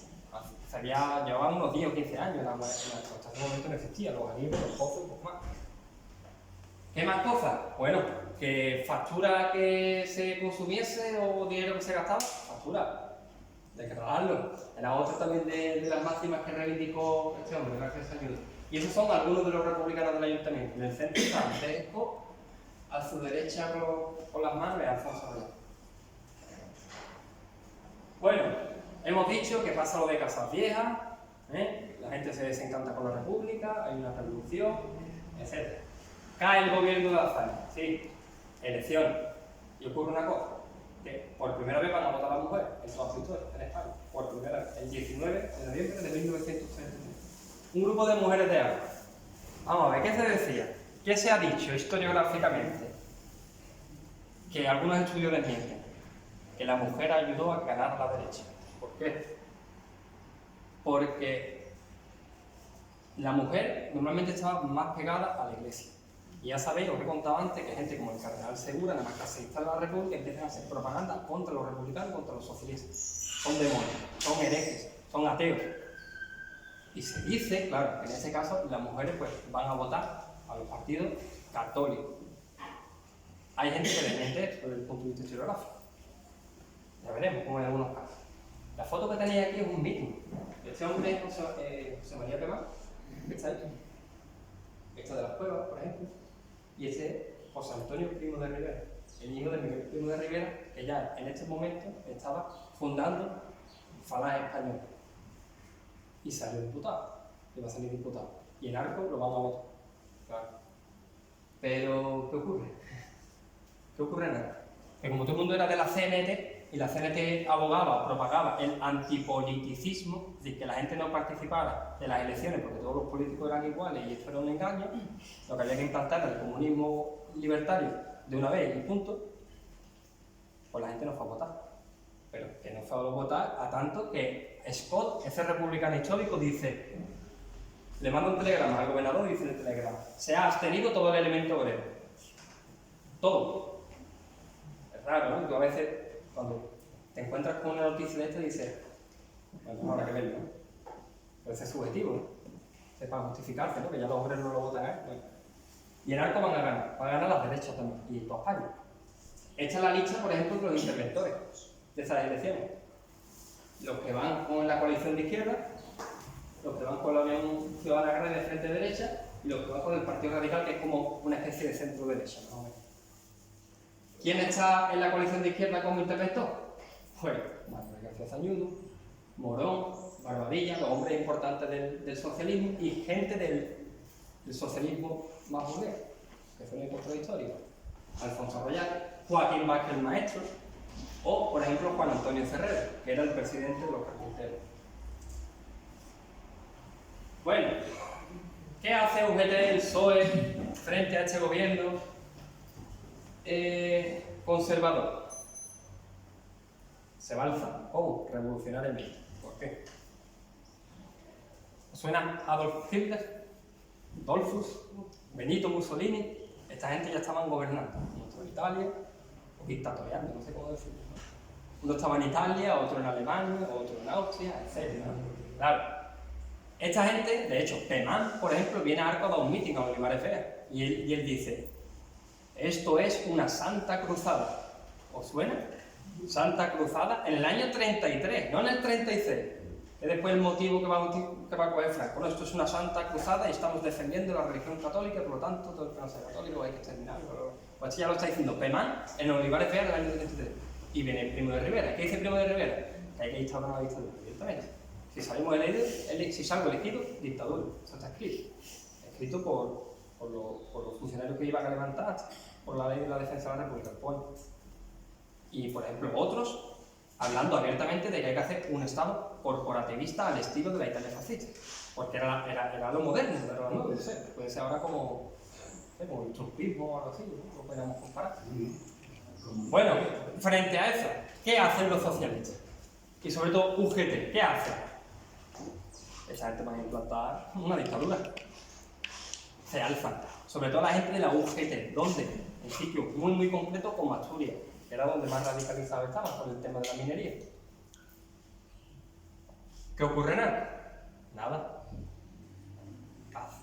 Llevaban unos 10 o 15 años el agua, hasta ese momento no existía, los anillos, los pozos, un poco más. ¿Qué más cosas? Bueno, que factura que se consumiese o dinero que se gastaba, factura. De que trabajarlo. Era otra también de las máximas que reivindicó este hombre, gracias a Dios. Y esos son algunos de los republicanos del ayuntamiento. En el centro está Francesco, a su derecha con las manos es Alfonso Reyes. Bueno, hemos dicho que pasa lo de Casas Viejas, la gente se desencanta con la República, hay una revolución, etc. Cae el gobierno de Azaña, sí, elecciones. Y ocurre una cosa. Que por primera vez van a votar a las mujeres en toda su historia, en España, por primera vez, el 19 de noviembre de 1939. Un grupo de mujeres de Ávila. Vamos a ver, ¿qué se decía? ¿Qué se ha dicho historiográficamente? Que algunos estudios desmienten. Que la mujer ayudó a ganar a la derecha. ¿Por qué? Porque la mujer normalmente estaba más pegada a la iglesia. Y ya sabéis lo que contaba antes, que gente como el cardenal Segura, nada más que se instala la República, empiezan a hacer propaganda contra los republicanos, contra los socialistas. Son demonios, son herejes, son ateos. Y se dice, claro, que en ese caso las mujeres pues, van a votar a los partidos católicos. Hay gente que desmiente esto desde el punto de vista historiográfico. Ya veremos cómo en algunos casos. La foto que tenéis aquí es un meeting. Este hombre es José María Pemán, que está hecho. Esta de las Cuevas, por ejemplo. Y ese es José Antonio Primo de Rivera, el hijo de Miguel Primo de Rivera, que ya en este momento estaba fundando Falange Española. Y salió diputado, iba a salir diputado. Y el arco lo vamos a votar. Claro. Pero, ¿qué ocurre? ¿Qué ocurre en Arco? Que como todo el mundo era de la CNT, y la CNT abogaba, propagaba el antipoliticismo, es decir, que la gente no participara de las elecciones porque todos los políticos eran iguales y esto era un engaño, lo que había que implantar era el comunismo libertario de una vez y punto, pues la gente no fue a votar. Pero que no fue a votar a tanto que Scott, ese republicano histórico, dice, le manda un telegrama al gobernador y dice en el telegrama, se ha abstenido todo el elemento obrero. Todo. Es raro, ¿no? Tú a veces, cuando te encuentras con una noticia de esta, dices, bueno, habrá que verlo, ¿no? Puede ser subjetivo, ¿no? Es para justificarse, ¿no? Que ya los obreros no lo votan a él. Bueno. Y en Arco van a ganar las derechas también, y toda España. Esta es la lista, por ejemplo, de los interventores de estas elecciones. Los que van con la coalición de izquierda, los que van con la Unión Ciudadana Agraria de frente derecha, y los que van con el Partido Radical, que es como una especie de centro-derecha, más o menos. ¿Quién está en la coalición de izquierda como interventor? Pues Manuel García Zañudo, Morón, Barbadilla, los hombres importantes del socialismo y gente del socialismo más burgués, que son encuentros históricos. Alfonso Arroyal, Joaquín Vázquez el Maestro, o, por ejemplo, Juan Antonio Ferrero, que era el presidente de los carpinteros. Bueno, ¿qué hace UGT, el PSOE, frente a este gobierno conservador? Se balza, revolucionariamente. ¿Por qué? ¿Os suena Adolf Hitler? Dolfus, Benito Mussolini? Esta gente ya estaban gobernando, otro en Italia, o dictatoriando, no sé cómo decirlo. Uno estaba en Italia, otro en Alemania, otro en Austria, etc. Claro, esta gente, de hecho, Pemán, por ejemplo, viene a Arco a dar un meeting a Olivares Fea, y él dice, esto es una Santa Cruzada. ¿Os suena? Santa Cruzada en el año 33, no en el 36. Es después el motivo que va a coger Franco. Bueno, esto es una Santa Cruzada y estamos defendiendo la religión católica, por lo tanto, todo el que no sea católico hay que exterminarlo. Pues ya lo está diciendo Pemán en Olivares Fea del año 33. Y viene Primo de Rivera. ¿Qué dice Primo de Rivera? Que hay que instaurar una dictadura, directamente. Si salimos elegidos, si salgo elegido, dictadura. Eso está escrito. Escrito por los funcionarios que iban a levantar, por la ley de la defensa de la República. Bueno. Y, por ejemplo, otros hablando abiertamente de que hay que hacer un Estado corporativista al estilo de la Italia fascista. Porque era lo moderno, pero no puede ser. Puede ser ahora como el trumpismo o algo así, ¿no? Lo podemos comparar. Bueno, frente a eso, ¿qué hacen los socialistas? Y sobre todo UGT, ¿qué hace? Esa gente va a implantar una dictadura. Se alzan. Sobre todo la gente de la UGT. ¿Dónde? En sitios muy muy concretos como Asturias, que era donde más radicalizado estaban con el tema de la minería. ¿Qué ocurre nada? Paz.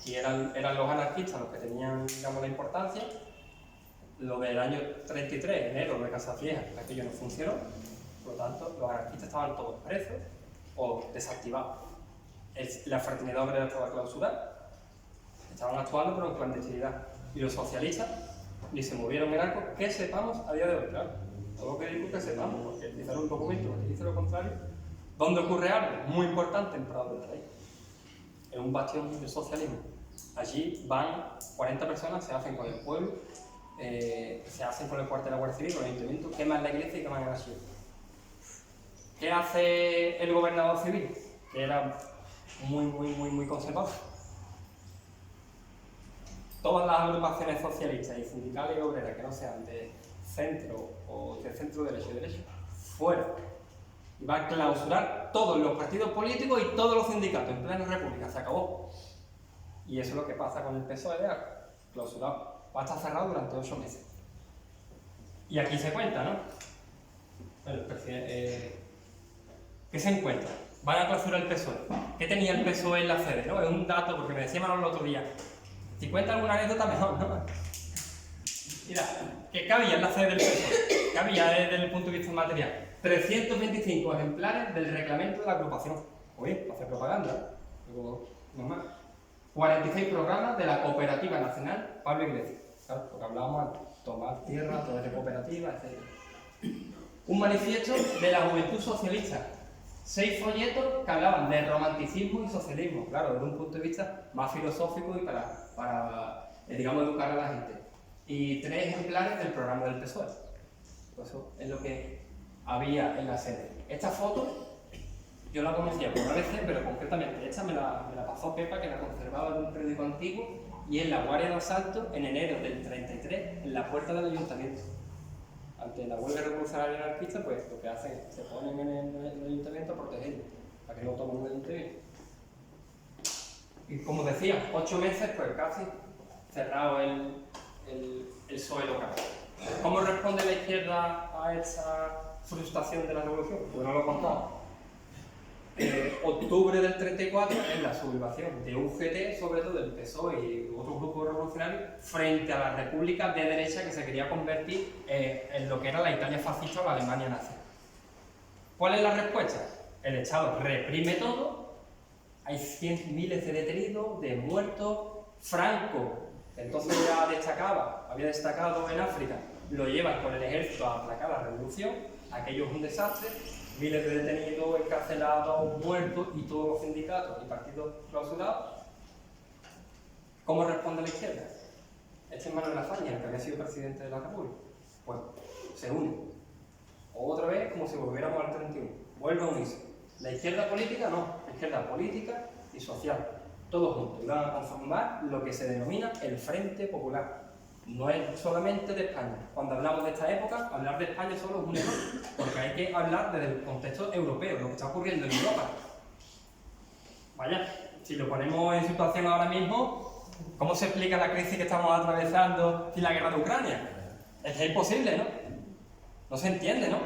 Y eran los anarquistas los que tenían, digamos, la importancia. Lo del año 33, enero, de Casa Vieja, aquello no funcionó. Por lo tanto, los anarquistas estaban todos presos o desactivados. La fraternidad obrera estaba clausurada. Estaban actuando pero en clandestinidad. Y los socialistas ni se movieron en Arco, que sepamos a día de hoy, claro. Todo lo que digo que sepamos, porque utilizar un documento que dice lo contrario. ¿Dónde ocurre algo? Muy importante en Prado del Rey. En un bastión del socialismo. Allí van 40 personas, se hacen con el pueblo, se hacen con el cuartel de la Guardia Civil, con el ayuntamiento, queman la iglesia y queman el asilo. ¿Qué hace el gobernador civil? Que era muy conservador. Todas las agrupaciones socialistas y sindicales y obreras que no sean de centro o de centro derecho y derecho, fuera. Y va a clausurar todos los partidos políticos y todos los sindicatos en plena república. Se acabó. Y eso es lo que pasa con el PSOE de Arco. Clausurado. Va a estar cerrado durante 8 meses. Y aquí se cuenta, ¿no? Bueno, ¿qué se encuentra? Van a clausurar el PSOE. ¿Qué tenía el PSOE en la sede? ¿No? Es un dato, porque me decía Manolo el otro día. Si cuenta alguna anécdota, mejor, ¿no? Mira, ¿qué había en la sede del PSOE? ¿Qué había desde el punto de vista material? 325 ejemplares del reglamento de la agrupación. Oye, hacer propaganda, luego normal. 46 programas de la Cooperativa Nacional Pablo Iglesias. Claro, porque hablábamos de tomar tierra, todo de cooperativa, etc. Un manifiesto de la Juventud Socialista. 6 folletos que hablaban de romanticismo y socialismo, claro, desde un punto de vista más filosófico y para digamos, educar a la gente. Y 3 ejemplares del programa del PSOE. Eso es lo que había en la sede. Esta foto yo la conocía por ABC, pero concretamente esta me la pasó Pepa, que la conservaba en un periódico antiguo, y en la Guardia de Asalto, en enero del 33, en la puerta del ayuntamiento. Ante la huelga revolucionaria anarquista, pues lo que hacen es se ponen en el ayuntamiento a protegerlo, para que no tomen el ayuntamiento. Y como decía, 8 meses, pues casi cerrado el PSOE local. ¿Cómo responde la izquierda a esa frustración de la revolución? Pues no lo he contado. Octubre del 34 es la sublevación de UGT, sobre todo del PSOE y otros grupos revolucionarios, frente a la república de derecha que se quería convertir en lo que era la Italia fascista o la Alemania nazi. ¿Cuál es la respuesta? El Estado reprime todo, hay miles de detenidos, de muertos. Franco, que entonces ya había destacado en África, lo llevan con el ejército a aplacar la revolución. Aquello es un desastre. Miles de detenidos, encarcelados, muertos y todos los sindicatos y partidos clausurados. ¿Cómo responde la izquierda? Este es Manuel Azaña, que había sido presidente de la República. Pues se une. Otra vez, como si volviéramos al 31. Vuelve a unirse. La izquierda política no, la izquierda política y social. Todos juntos. Y van a conformar lo que se denomina el Frente Popular. No es solamente de España. Cuando hablamos de esta época, hablar de España solo es un error, porque hay que hablar desde el contexto europeo, lo que está ocurriendo en Europa. Vaya, si lo ponemos en situación ahora mismo, ¿cómo se explica la crisis que estamos atravesando y la guerra de Ucrania? Es que es imposible, ¿no? No se entiende, ¿no?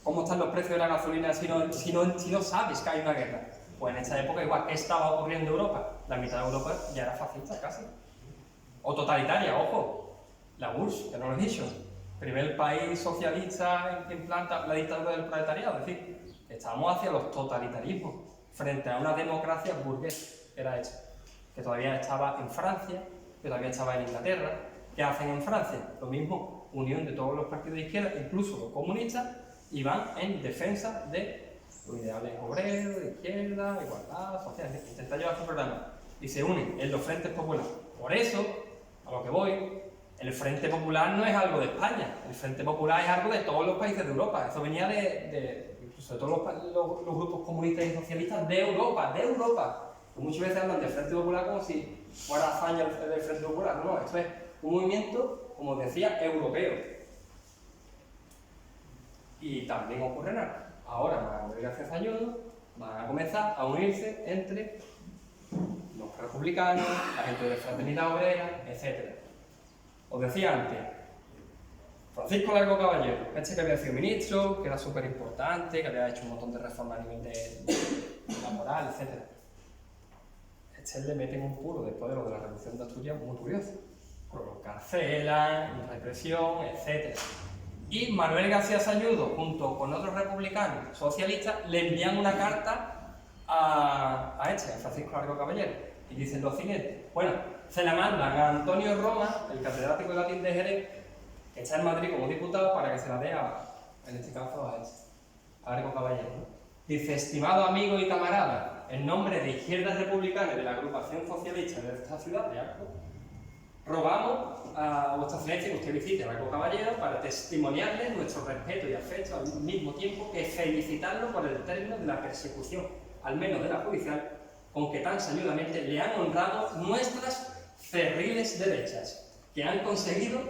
¿Cómo están los precios de la gasolina si no sabes que hay una guerra? Pues en esta época igual, ¿qué estaba ocurriendo en Europa? La mitad de Europa ya era fascista casi. O totalitaria, ojo, la URSS, que no lo he dicho, primer país socialista que implanta la dictadura del proletariado, es decir, estamos hacia los totalitarismos, frente a una democracia burguesa, era hecha, que todavía estaba en Francia, que todavía estaba en Inglaterra. ¿Qué hacen en Francia? Lo mismo, unión de todos los partidos de izquierda, incluso los comunistas, y van en defensa de los ideales obreros, de izquierda, igualdad, social, intentan llevar su programa, y se unen en los frentes populares. Por eso, a lo que voy, el Frente Popular no es algo de España, el Frente Popular es algo de todos los países de Europa. Eso venía incluso de todos los grupos comunistas y socialistas de Europa. Muchas veces hablan del Frente Popular como si fuera España el Frente Popular. No, esto es un movimiento, como decía, europeo. Y también ocurre nada. Ahora, Manuel García Sañudo van a comenzar a unirse entre los republicanos, la gente de Fraternidad Obrera, etc. Os decía antes, Francisco Largo Caballero, este que había sido ministro, que era súper importante, que había hecho un montón de reformas a nivel de laboral, etc. Este le meten un puro después de lo de la Revolución de Asturias muy curioso. Lo encarcelan, represión, etc. Y Manuel García Sañudo, junto con otros republicanos socialistas, le envían una carta a Francisco Largo Caballero, y dicen lo siguiente. Bueno, se la mandan a Antonio Roma, el catedrático de latín de Jerez, que está en Madrid como diputado, para que se la dé en este caso a Largo Caballero. Dice: estimado amigo y camarada, en nombre de Izquierda Republicana y de la agrupación socialista de esta ciudad de Arco, rogamos a vuestra excelencia que usted visite a Largo Caballero para testimoniarle nuestro respeto y afecto, al mismo tiempo que felicitarlo por el término de la persecución, al menos de la judicial, con que tan sañudamente le han honrado nuestras cerriles derechas, que han conseguido,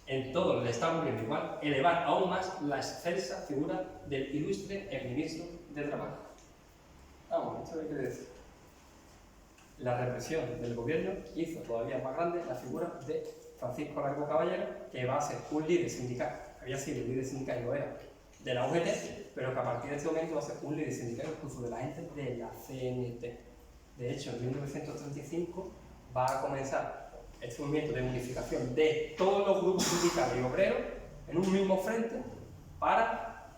en todo le está ocurriendo igual, elevar aún más la excelsa figura del ilustre exministro de Trabajo. Vamos, esto hay que decir. La represión del gobierno hizo todavía más grande la figura de Francisco Largo Caballero, que va a ser un líder sindical, había sido un líder sindical y lo era, de la UGT, pero que a partir de este momento va a ser un líder sindical incluso de la gente de la CNT. De hecho, en 1935 va a comenzar este movimiento de unificación de todos los grupos sindicales y obreros en un mismo frente para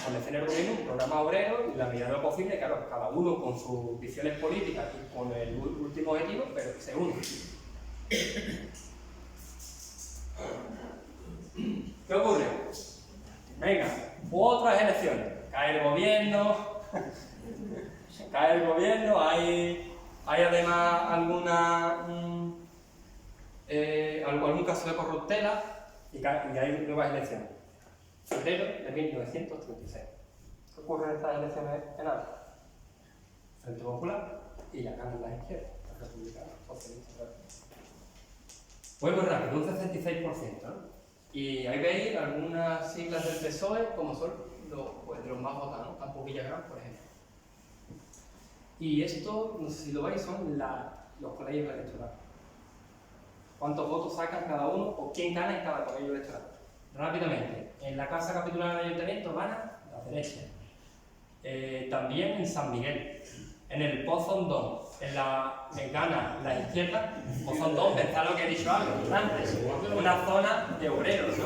establecer en el gobierno un programa obrero y en la medida de lo posible, claro, cada uno con sus visiones políticas y con el último objetivo, pero que se unen. ¿Qué ocurre? Venga, otras elecciones. Cae el gobierno, hay además algún caso de corruptela y hay nuevas elecciones. Febrero de 1936. ¿Qué ocurre en estas elecciones en Álava? Frente Popular y ya ganan las izquierdas, los republicanos, socialistas. Pues muy rápido, un 66%, ¿no? Y ahí veis algunas siglas del PSOE, como son de los más votados, ¿no? Campo Villagrán, por ejemplo. Y esto, no sé si lo veis, son los colegios electorales. ¿Cuántos votos sacan cada uno o quién gana en cada colegio electoral? Rápidamente, en la Casa Capitular del Ayuntamiento gana la derecha. También en San Miguel, en el Pozo Hondón, gana la izquierda. Pozo Hondón, pensad lo que he dicho antes, una zona de obreros, ¿no?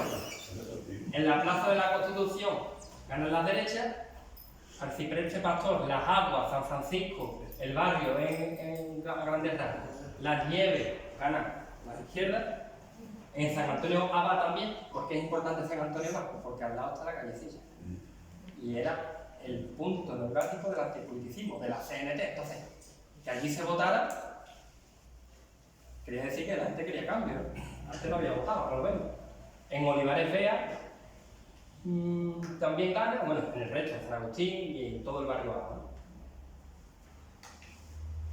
En la Plaza de la Constitución gana la derecha, Arcipreste Pastor, Las Aguas, San Francisco, el barrio en grandes rasgos, Las Nieves gana la izquierda. En San Antonio Abad también, porque es importante San Antonio Abad, porque al lado está la callecilla. Y era el punto neurálgico del antipoliticismo, de la CNT. Entonces, que allí se votara, quería decir que la gente quería cambio, ¿no? Antes no había votado, ahora lo vemos. En Olivares Vea también gana, bueno, en el resto, en San Agustín y en todo el barrio bajo, ¿no?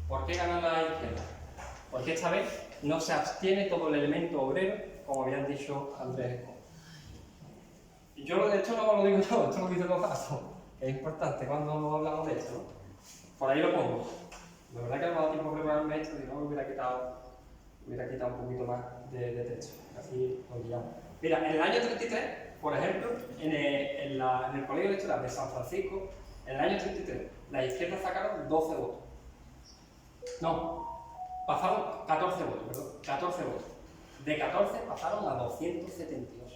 ¿Por qué gana la izquierda? Porque esta vez no se abstiene todo el elemento obrero, como habían dicho Andrés. Y yo de hecho no lo digo yo, esto lo dicen los datos. Es importante cuando hablamos de esto, ¿no? Por ahí lo pongo. La verdad que no me ha dado tiempo a prepararme esto, digo, me hubiera quitado un poquito más de texto. Así lo guiamos. Mira, en el año 33, por ejemplo, en el colegio electoral de San Francisco, en el año 33, las izquierdas sacaron 12 votos. No, pasaron 14 votos, perdón, 14 votos. De 14 pasaron a 278.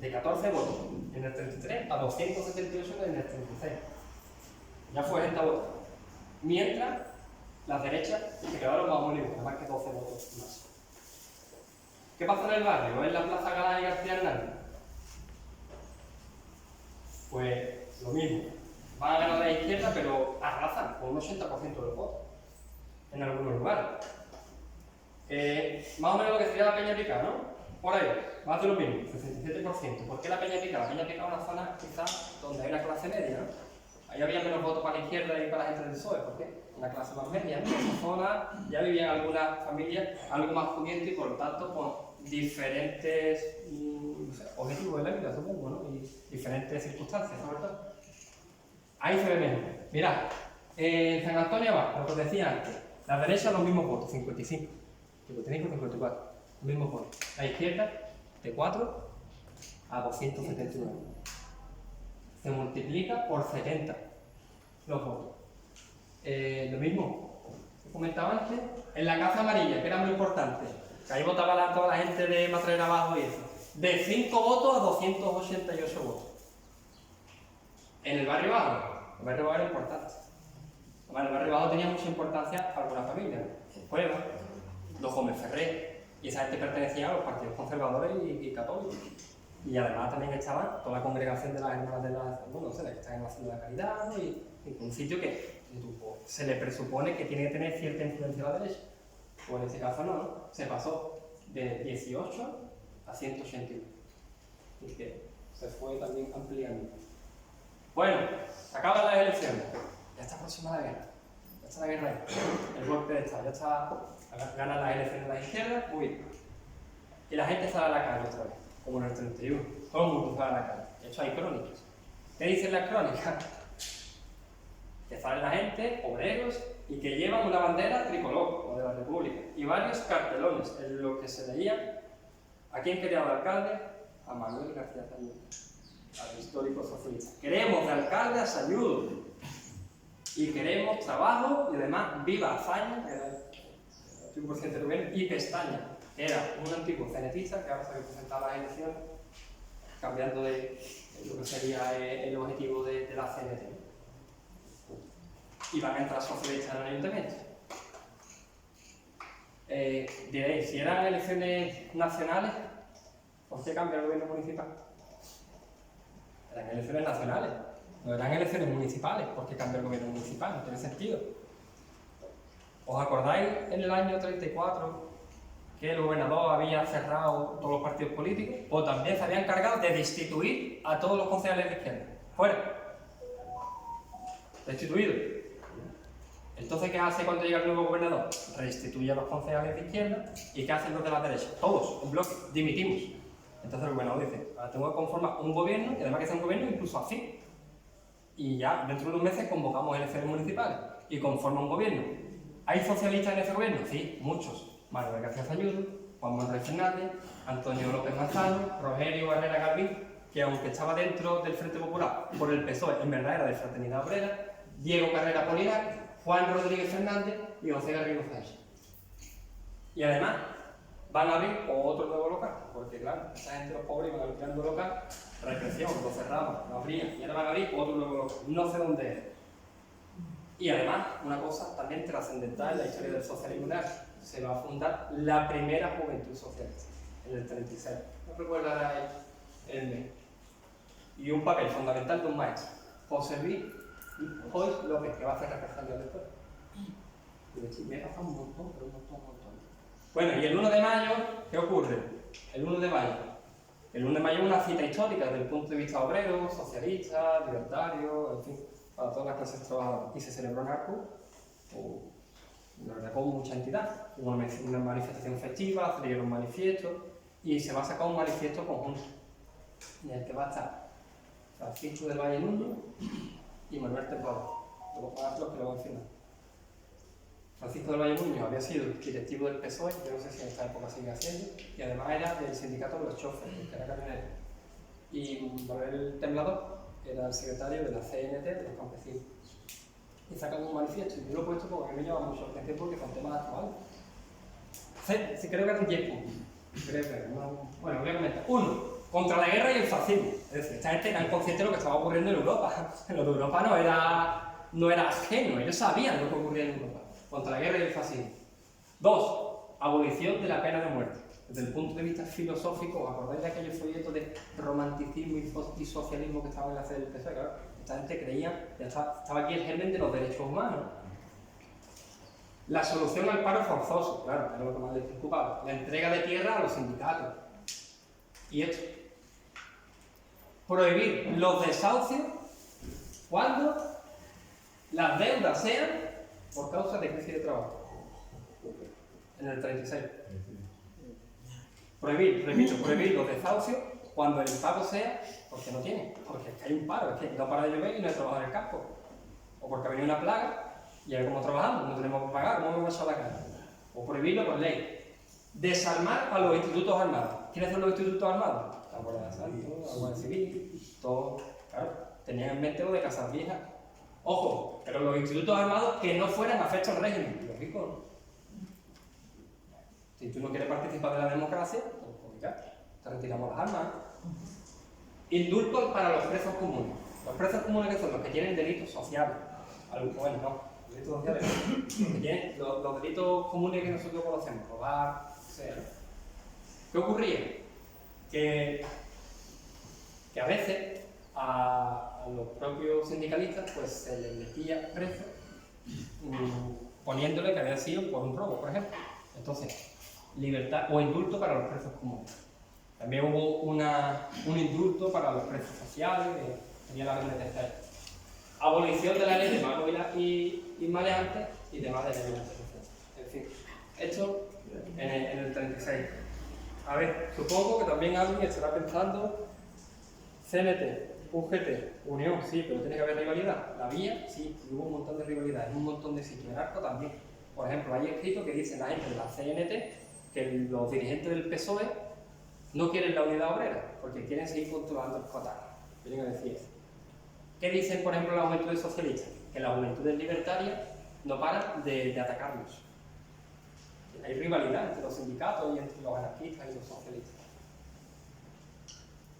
De 14 votos en el 33 a 278 en el 36. Ya fue gente a votar. Mientras las derechas se quedaron más o menos, más que 12 votos más. ¿Qué pasó en el barrio? ¿En la Plaza Galán y García Hernández? Pues lo mismo. Van a ganar la izquierda, pero arrasan con un 80% de los votos en algunos lugares. Más o menos lo que sería la Peña Pica, ¿no? Por ahí, va a hacer lo mismo, 67%. ¿Por qué la Peña Pica? La Peña Pica es una zona quizás donde hay una clase media, ¿no? Ahí había menos votos para la izquierda y para la gente del PSOE, ¿por qué? Una clase más media, ¿no? En esa zona ya vivían algunas familias algo más pudientes y por lo tanto con diferentes no sé, objetivos de la vida, supongo, ¿no? Y diferentes circunstancias, ¿no? ¿Verdad? Ahí se ve menos. Mirad, en San Antonio va, lo que os decía antes, la derecha los mismos votos, 55, 54, los mismos votos. La izquierda, de 4 a 279. Se multiplica por 70 los votos. Lo mismo, que comentaba antes, en la Casa Amarilla, que era muy importante, que ahí votaba toda la gente de Matrera Abajo y eso, de 5 votos a 288 votos. En el barrio bajo, el barrio bajo era importante. Bueno, el barrio bajo tenía mucha importancia para algunas familias, el Pueblo, los Gómez Ferrer, y esa gente pertenecía a los partidos conservadores y católicos. Y además también estaba toda la congregación de las hermanas de la, bueno, no sé, que están en la Ciudad de la Caridad, ¿no? Y un sitio que se le presupone que tiene que tener cierta influencia a la derecha. Pues en este caso no, ¿no? Se pasó de 18 a 181. Y que se fue también ampliando. Bueno, acaban las elecciones. Ya está próxima la guerra. Ya está la guerra ahí. El golpe de Estado. Ya está. Ganan las elecciones de la izquierda, muy bien. Y la gente sale a la calle otra vez, como en el 31. Todo el mundo sale a la calle. De hecho, hay crónicas. ¿Qué dicen las crónicas? Que sale la gente, obreros, y que llevan una bandera tricolor, o de la República, y varios cartelones en los que se leía a quién quería de alcalde, a Manuel García Sayudo, al histórico socialista. Queremos de alcalde a Sayudo, y queremos trabajo, y además viva Azaña, que era el 100% de Rubén, y Pestaña, que era un antiguo cenetista que ahora se representaba en las elecciones, cambiando de es lo que sería el objetivo de la CNT, ¿no? Y van a entrar socialistas en el ayuntamiento. Diréis, si eran elecciones nacionales, ¿por qué cambia el gobierno municipal? Eran elecciones nacionales, no eran elecciones municipales. ¿Por qué cambia el gobierno municipal? No tiene sentido. ¿Os acordáis en el año 34 que el gobernador había cerrado todos los partidos políticos? O también se había encargado de destituir a todos los concejales de izquierda. ¡Fuera! Destituidos. Entonces, ¿qué hace cuando llega el nuevo gobernador? Restituye a los concejales de izquierda. ¿Y qué hacen los de la derecha? Todos, en bloque, dimitimos. Entonces el gobernador dice, ahora tengo que conformar un gobierno, y además que sea un gobierno incluso así. Y ya dentro de unos meses convocamos elecciones municipales y conforma un gobierno. ¿Hay socialistas en ese gobierno? Sí, muchos. Manuel García Zayudo, Juan Manuel Fernández, Antonio López Manzano, Rogelio Barrera Galvín, que aunque estaba dentro del Frente Popular por el PSOE, en verdad era de Fraternidad Obrera, Diego Carrera Polinar, Juan Rodríguez Fernández y José Garrido Sánchez. Y además, van a abrir otro nuevo local, porque claro, esa gente, los pobres, iban a abrir un nuevo local, represión, lo cerramos, lo abrían, y ahora van a abrir otro nuevo local, no sé dónde es. Y además, una cosa también trascendental en la historia del socialismo real, se va a fundar la primera juventud socialista, en el 36. No recuerdo ahora el mes. Y un papel fundamental de un maestro, José Luis Hoy López, que va a hacer represalia después. Y de hecho, me he pasado un montón, pero un montón. Bueno, y el 1 de mayo, ¿qué ocurre? El 1 de mayo. El 1 de mayo es una cita histórica desde el punto de vista obrero, socialista, libertario, en fin, para todas las clases trabajadoras. Y se celebró en Arco, la verdad, con mucha entidad. Hubo una manifestación festiva, se leyeron manifiestos y se va a sacar un manifiesto conjunto en el que va a estar Francisco del Valle Nuño y Manuel Templado, los maestros que lo van a firmar. Francisco del Valle Nuño había sido directivo del PSOE, yo no sé si en esta época sigue haciendo, y además era del sindicato de los choferes, que era camionero. Y Manuel Temblador era el secretario de la CNT de los campesinos. Y sacan un manifiesto, y yo lo he puesto porque me llama mucho la atención porque son temas actuales. Sí, creo que eran 10 puntos. Bueno, voy a comentar. 1. Contra la guerra y el fascismo. Es decir, esta gente eran conscientes de lo que estaba ocurriendo en Europa. Lo de Europa no era ajeno, ellos sabían lo que ocurría en Europa. Contra la guerra y el fascismo. 2. Abolición de la pena de muerte. Desde el punto de vista filosófico, ¿os acordáis de aquellos folletos de romanticismo y socialismo que estaban en la sede del PSOE? Claro, esta gente creía, ya estaba aquí el germen de los derechos humanos. La solución al paro forzoso, claro, era lo que más les preocupaba. La entrega de tierra a los sindicatos. Y esto. Prohibir los desahucios cuando las deudas sean por causa de crisis de trabajo. En el 36. Prohibir los desahucios cuando el paro sea porque no tiene, porque es que hay un paro, es que no para de llover y no hay trabajo en el campo. O porque ha venido una plaga y ahora como trabajamos, no tenemos que pagar, ¿cómo me voy a echar la cara? O prohibirlo por ley. Desarmar a los institutos armados. ¿Quiénes son los institutos armados? La Guardia Civil, la Guardia Civil, todo, claro, tenían en mente lo de Casas Viejas. Ojo, pero los institutos armados que no fueran afectos al régimen, lógico, ¿no? Si tú no quieres participar de la democracia, pues ya, te retiramos las armas. Indultos para los presos comunes. Los presos comunes que son los que tienen delitos sociales. Bueno, no, delitos sociales. Los delitos comunes que nosotros conocemos, robar, etc. ¿Qué ocurría? Que a veces a los propios sindicalistas pues se les metía preso poniéndole que había sido por un robo, por ejemplo. Entonces, libertad o indulto para los presos comunes. También hubo un indulto para los presos sociales, que tenía la regla tercera. Abolición de la ley de mago y maleantes y demás de leyes. En fin, esto en el 36. A ver, supongo que también alguien estará pensando CNT, UGT, Unión, sí, pero tiene que haber rivalidad. La Vía, sí, hubo un montón de rivalidades, un montón de sitios. En Arco también. Por ejemplo, hay escritos que dicen la gente de la CNT que los dirigentes del PSOE no quieren la unidad obrera, porque quieren seguir controlando el cotarro. Vienen a decir eso. ¿Qué dicen, por ejemplo, las juventudes socialistas? Que las juventudes libertarias no paran de atacarlos. Hay rivalidad entre los sindicatos y entre los anarquistas y los socialistas.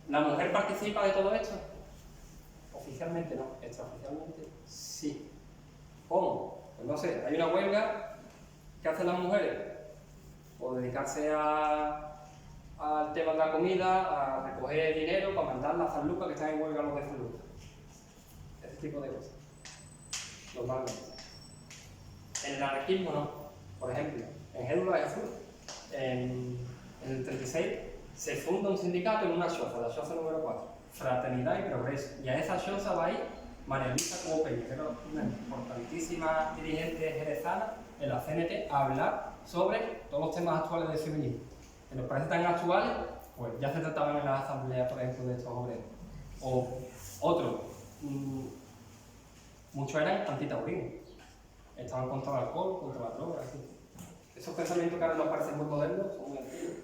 ¿La mujer participa de todo esto? Oficialmente no, extraoficialmente sí. ¿Cómo? Pues no sé, hay una huelga, ¿qué hacen las mujeres? O dedicarse al tema de la comida, a recoger dinero para mandar las Sanlúcar que están en huelga los de Sanlúcar. Ese tipo de cosas. Normalmente. En el anarquismo no. Por ejemplo, en Génova y Azul, en el 36, se funda un sindicato en una choza, la choza número 4, Fraternidad y Progreso. Y a esa choza va a ir María Luisa Cobo Peña, que era una importantísima dirigente jerezana en la CNT, a hablar sobre todos los temas actuales del feminismo. Que nos parecen tan actuales, pues ya se trataban en las asambleas, por ejemplo, de estos obreros. O otros, muchos eran antitaurinos, estaban contra el alcohol, contra la droga, así. Esos pensamientos que ahora nos parecen muy modernos son muy antiguos.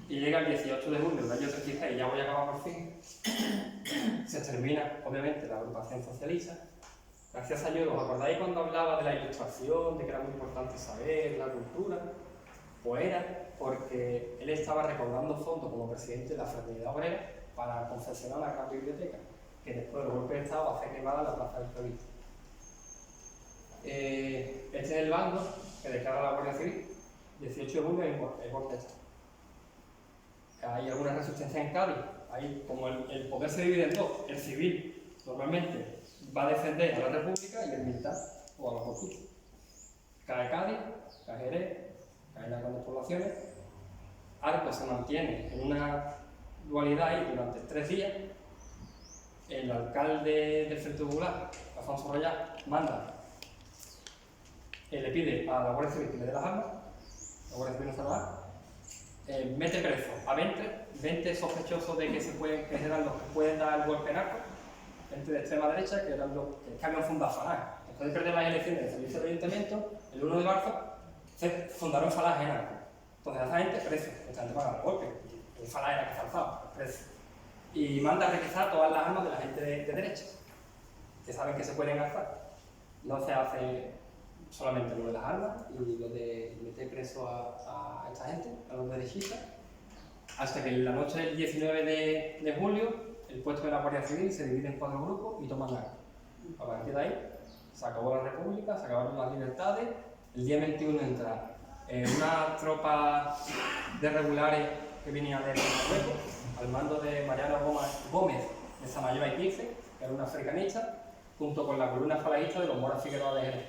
Y llega el 18 de junio del año 36, ya voy a acabar por fin. Se termina, obviamente, la agrupación socialista. García Sañudo, ¿os acordáis cuando hablaba de la ilustración, de que era muy importante saber, la cultura? Pues era porque él estaba recaudando fondos como presidente de la Fraternidad Obrera para confeccionar la gran biblioteca, que después del golpe de Estado va a ser quemada en la Plaza del Clavito. Este es el bando que declara la Guardia Civil, 18 de junio el golpe de Estado. Hay alguna resistencia en Cádiz, hay como el poder se divide en dos, el civil normalmente va a defender a la República y el militar o a los ocultos. Cae Cádiz, cae Jerez, caen las grandes poblaciones. Arcos se mantiene en una dualidad ahí durante 3 días. El alcalde del Frente Popular, Alfonso Royá, manda, le pide a la Guardia Civil que le dé las armas, la Guardia Civil no se las da, mete preso a 20 sospechosos de que eran los que pueden dar el golpe en Arcos, gente de extrema derecha, que eran los que habían fundado Falange. Después de perder las elecciones del servicio de ayuntamiento, el 1 de marzo, se fundaron Falange en Arcos. Entonces a esa gente preso, esta gente para el golpe, el Falange era que se alzaba, preso. Y manda a requisar todas las armas de la gente de derecha, que saben que se pueden alzar. No se hace solamente lo de las armas y lo de meter preso a esta gente, a los derechistas, hasta que en la noche del 19 de julio el puesto de la Guardia Civil se divide en 4 grupos y toman Arcos. A partir de ahí se acabó la República, se acabaron las libertades. El día 21 entra una tropa de regulares que venía de Marruecos, al mando de Mariano Gómez de Samayoa y Quince, que era un africanista, junto con la columna falangista de los Mora Figueroa de Jerez.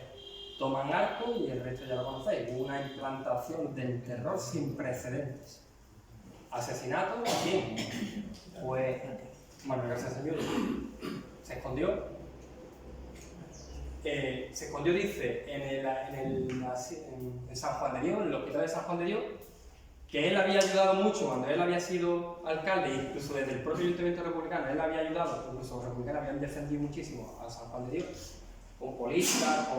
Toman Arcos y el resto ya lo conocéis. Hubo una implantación del terror sin precedentes. ¿Asesinato? ¿A quién? Pues Manuel García Sañudo. Se escondió. Dice, en San Juan de Dios, en el hospital de San Juan de Dios, que él había ayudado mucho cuando él había sido alcalde, incluso desde el propio Ayuntamiento Republicano, él había ayudado, incluso los republicanos habían defendido muchísimo a San Juan de Dios, con políticas,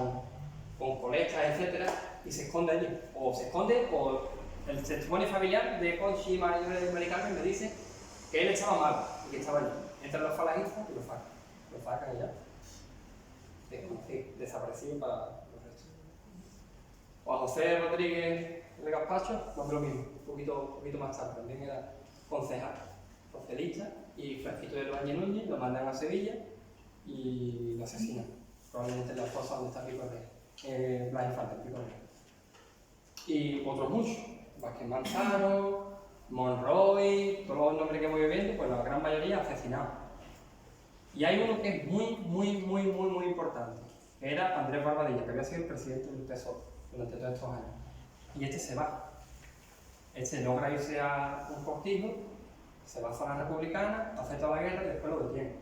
con colectas, etc. Y se esconde allí. O se esconde, o el testimonio familiar de Conchi y Mari Carmen me dice que él estaba mal y que estaba allí. Entran los falangistas y lo sacan. Lo sacan y ya. Desaparecido para los restos. Juan José Rodríguez de Gaspacho, no es lo mismo, un poquito más tarde, también era concejal socialista, y Francisco de Loañez Núñez lo mandan a Sevilla y lo asesinan, probablemente en la fosa donde está Pico Rey, Blas Infante, Pico Rey. Y otros muchos, Vázquez Manzano, Monroy, todos los nombres que voy viendo, pues la gran mayoría asesinados. Y hay uno que es muy importante, que era Andrés Barbadilla, que había sido el presidente del PSOE durante todos estos años. Y este se va. Este logra irse a un cortijo, se va a zona republicana, acepta la guerra y después lo detiene.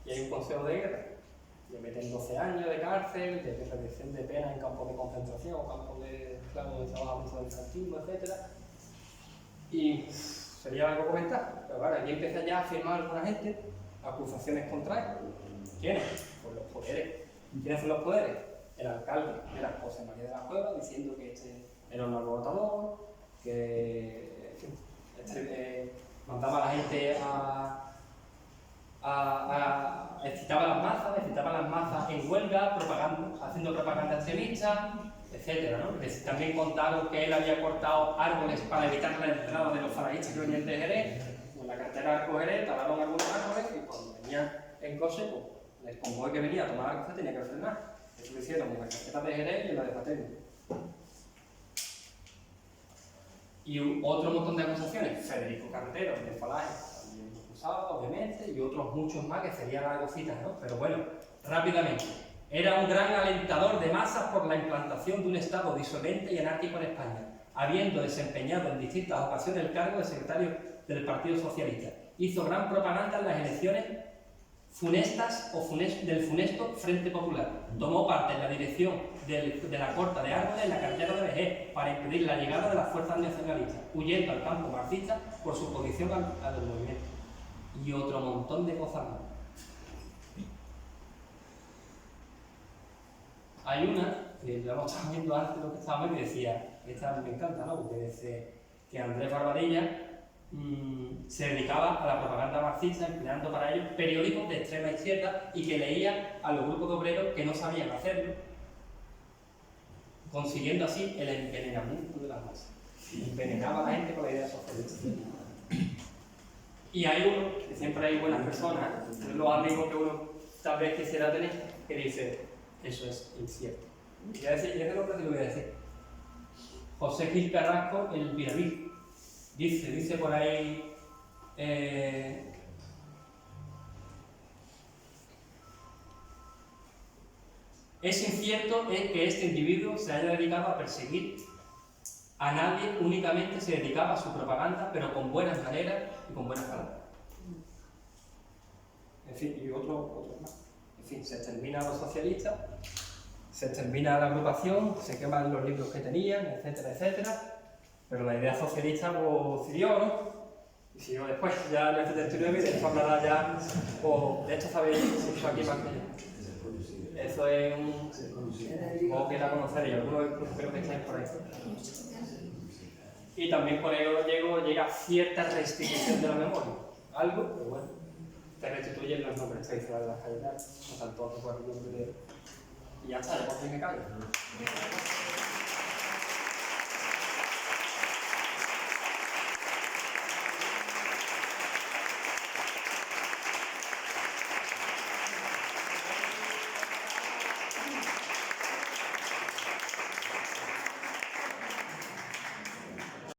Y hay un consejo de guerra. Le meten 12 años de cárcel, de reducción de pena en campos de concentración, campos de esclavos donde trabajan mucho del infantismo, etc. Y sería algo comentar. Pero claro, aquí empieza ya a firmar alguna gente acusaciones contra él. ¿Quiénes? Pues los poderes. ¿Quiénes son los poderes? El alcalde era José María de la Cueva, diciendo que este era un alborotador, que mandaba a la gente excitaba las masas en huelga, haciendo propaganda extremista, etc. ¿no? También contaron que él había cortado árboles para evitar la entrada de los falangistas que venían de Jerez. la carretera del Cogeré talaron algunos árboles y cuando venían en coche, pues, el convoy que venía a tomar la costa tenía que frenar. Eso lo hicieron en la carretera de Jerez y en la de Patente. Y otro montón de acusaciones. Federico Carretero, de Falaje, también acusado, obviamente, y otros muchos más que serían algo citas, ¿no? Pero bueno, rápidamente. Era un gran alentador de masas por la implantación de un Estado disolente y anárquico en España, habiendo desempeñado en distintas ocasiones el cargo de secretario del Partido Socialista. Hizo gran propaganda en las elecciones funestas del funesto Frente Popular. Tomó parte en la dirección de la corta de árboles en la carretera de Vejer para impedir la llegada de las fuerzas nacionalistas, huyendo al campo marxista por su oposición al movimiento. Y otro montón de cosas más. Hay una, que ya lo estaba viendo antes lo que estábamos y decía, esta me encanta, ¿no? Porque dice que Andrés Barbadilla se dedicaba a la propaganda marxista, empleando para ello periódicos de extrema izquierda y que leía a los grupos de obreros que no sabían hacerlo, consiguiendo así el envenenamiento de las masas. Envenenaba a la gente con la idea socialista. Y hay uno, que siempre hay buenas personas, los amigos que uno tal vez quisiera tener, que dice, eso es incierto. Y voy a decir, yo creo que lo voy a decir. José Gil Carrasco, el Piramid, dice por ahí, es incierto que este individuo se haya dedicado a perseguir a nadie, únicamente se dedicaba a su propaganda, pero con buenas maneras y con buenas palabras. En fin, y otro más. En fin, se extermina a los socialistas, se extermina a la agrupación, se queman los libros que tenían, etcétera, etcétera. Pero la idea socialista pues, siguió, ¿no? Y siguió después, ya en el 79, y de esto hablará ya, o de esto sabéis mucho aquí más que yo. Eso es un... supongo que la conoceréis, algunos espero que estéis por ahí. Y también por ello llega cierta restitución de la memoria. Algo, pero bueno, te restituyen los nombres tradicionales de las calles, no tanto por el nombre de... Y ya está, ya por fin me callo.